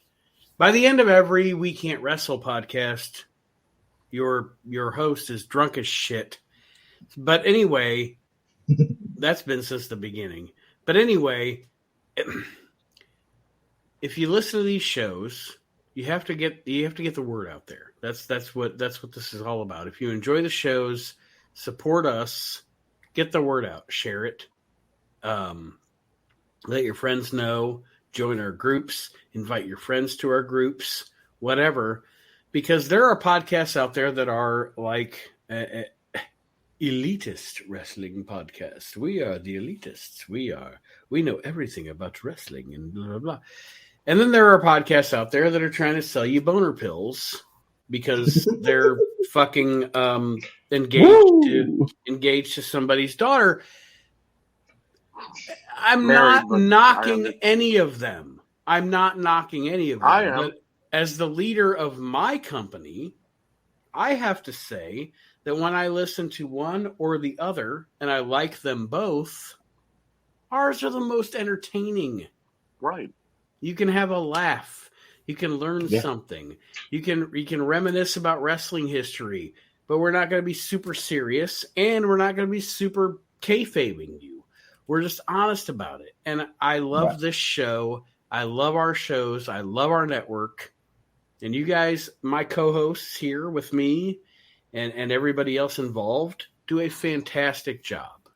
By the end of every We Can't Wrestle podcast, your host is drunk as shit. But anyway, that's been since the beginning. But anyway, if you listen to these shows, you have to get the word out there. That's what this is all about. If you enjoy the shows, support us, get the word out, share it. Let your friends know, join our groups, invite your friends to our groups, whatever, because there are podcasts out there that are like elitist wrestling podcasts. We are the elitists. We know everything about wrestling and blah, blah, blah. And then there are podcasts out there that are trying to sell you boner pills because they're fucking engaged to somebody's daughter. I'm not knocking any of them. I'm not knocking any of them.
I am.
But as the leader of my company, I have to say that when I listen to one or the other, and I like them both, ours are the most entertaining.
Right.
You can have a laugh. You can learn something. You can reminisce about wrestling history, but we're not going to be super serious, and we're not going to be super kayfabing you. We're just honest about it. And I love this show. I love our shows. I love our network. And you guys, my co-hosts here with me and everybody else involved, do a fantastic job.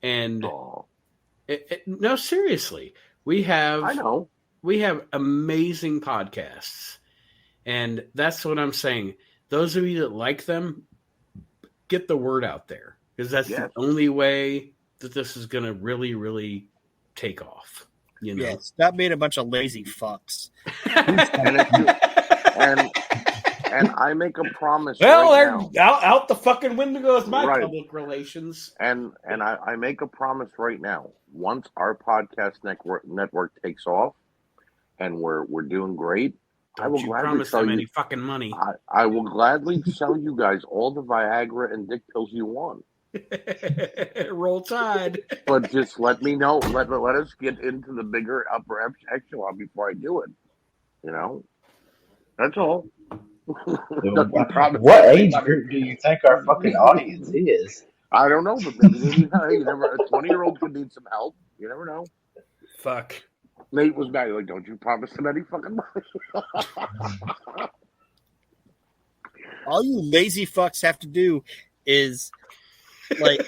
And no, seriously, we have amazing podcasts. And that's what I'm saying. Those of you that like them, get the word out there, because that's the only way that this is going to really, really take off. You know?
Yeah, stop being a bunch of lazy fucks.
And I make a promise.
Well, out the fucking window goes my public relations.
And I make a promise right now. Once our podcast network takes off, and we're doing great, I will gladly sell you
any fucking money.
I will gladly sell you guys all the Viagra and dick pills you want.
Roll Tide.
But just let me know. Let us get into the bigger upper echelon before I do it. You know, that's all.
What age group do you think our fucking audience is?
I don't know, but maybe a 20-year-old could need some help. You never know.
Fuck.
Nate was mad. Like, don't you promise him any fucking money?
All you lazy fucks have to do is like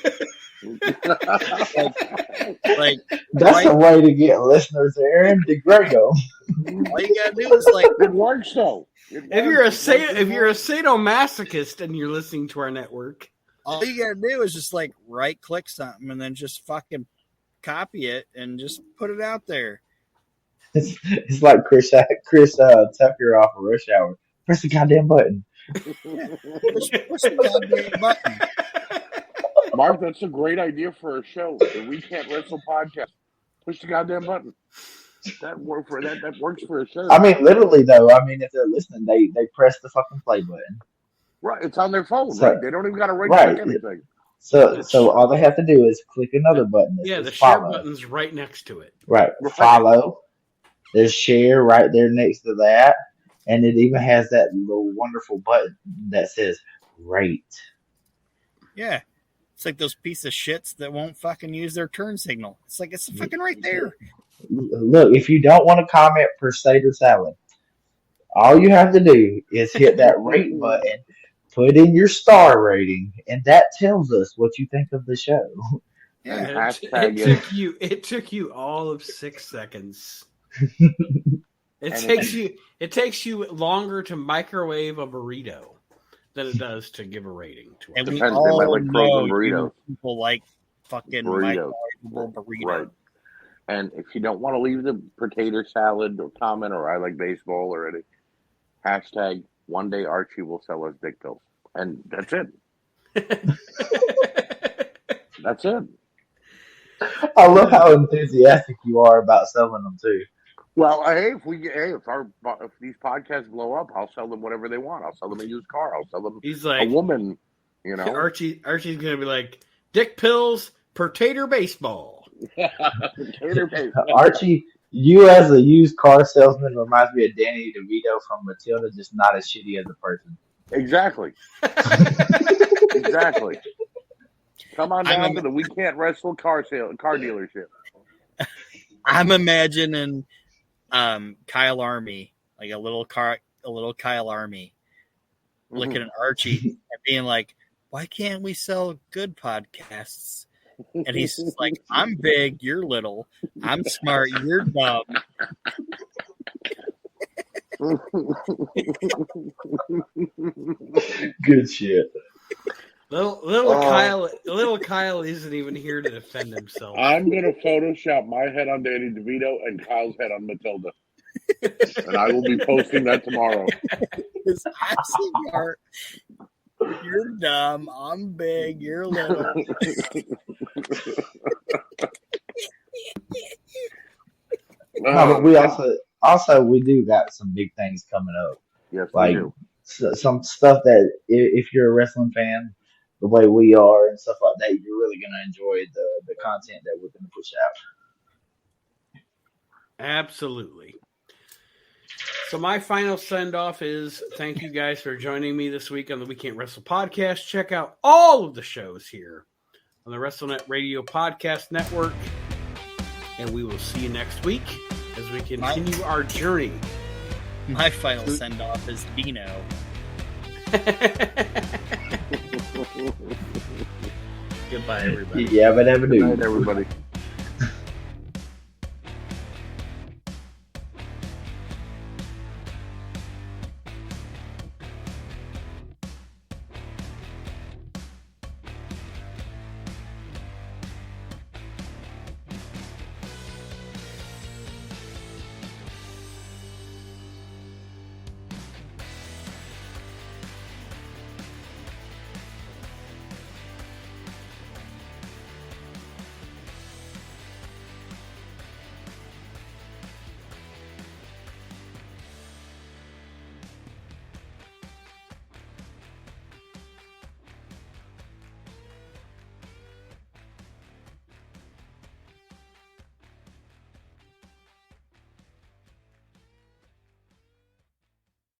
that's a way to get listeners, Aaron DeGrego.
All you gotta do is like
it works though.
If you're a sadomasochist and you're listening to our network,
all you gotta do is just like right click something and then just fucking copy it and just put it out there.
It's like Chris Tucker off of Rush Hour. Press the goddamn button.
Push the goddamn button.
Mark, that's a great idea for a show. The We Can't Wrestle podcast. Push the goddamn button. That works for a show.
I mean, literally though. I mean, if they're listening, they press the fucking play button.
Right, it's on their phone. So, right, they don't even got to click anything.
So all they have to do is click another button.
Yeah, the share button's right next to it.
Right, follow. There's share right there next to that, and it even has that little wonderful button that says rate.
Yeah. It's like those piece of shits that won't fucking use their turn signal. It's like, it's fucking right there.
Look, if you don't want to comment per Seder Salad, all you have to do is hit that rate button, put in your star rating, and that tells us what you think of the show.
Yeah.
It took you all of 6 seconds. It takes you longer to microwave a burrito than it does to give a rating to it.
And we all know people like fucking microwavable burritos.
Right. And if you don't want to leave the potato salad or comment or I like baseball or any hashtag, one day Archie will sell us dick pills. And that's it. That's it.
I love how enthusiastic you are about selling them too.
Well, if these podcasts blow up, I'll sell them whatever they want. I'll sell them a used car. I'll sell them a woman. You know,
Archie's gonna be like dick pills, potato baseball.
Potato baseball.
Archie, you as a used car salesman reminds me of Danny DeVito from Matilda, just not as shitty as a person.
Exactly. Exactly. Come on down to the We Can't Wrestle car dealership.
I'm imagining Kyle Army, like a little Kyle Army, looking at Archie and being like, "Why can't we sell good podcasts?" And he's just like, "I'm big, you're little. I'm smart, you're dumb."
Good shit.
Little Kyle isn't even here to defend himself.
I'm gonna Photoshop my head on Danny DeVito and Kyle's head on Matilda, and I will be posting that tomorrow.
I'm smart. You're dumb. I'm big. You're little.
No, but we also we do got some big things coming up.
Yes,
like
we do.
Some stuff that if you're a wrestling fan, the way we are and stuff like that, you're really gonna enjoy the content that we're gonna push out.
Absolutely. So my final send-off is thank you guys for joining me this week on the We Can't Wrestle podcast. Check out all of the shows here on the WrestleNet Radio Podcast Network. And we will see you next week as we continue our journey.
My final send-off is Dino.
Goodbye, everybody.
Yeah, but never do.
Good night, everybody.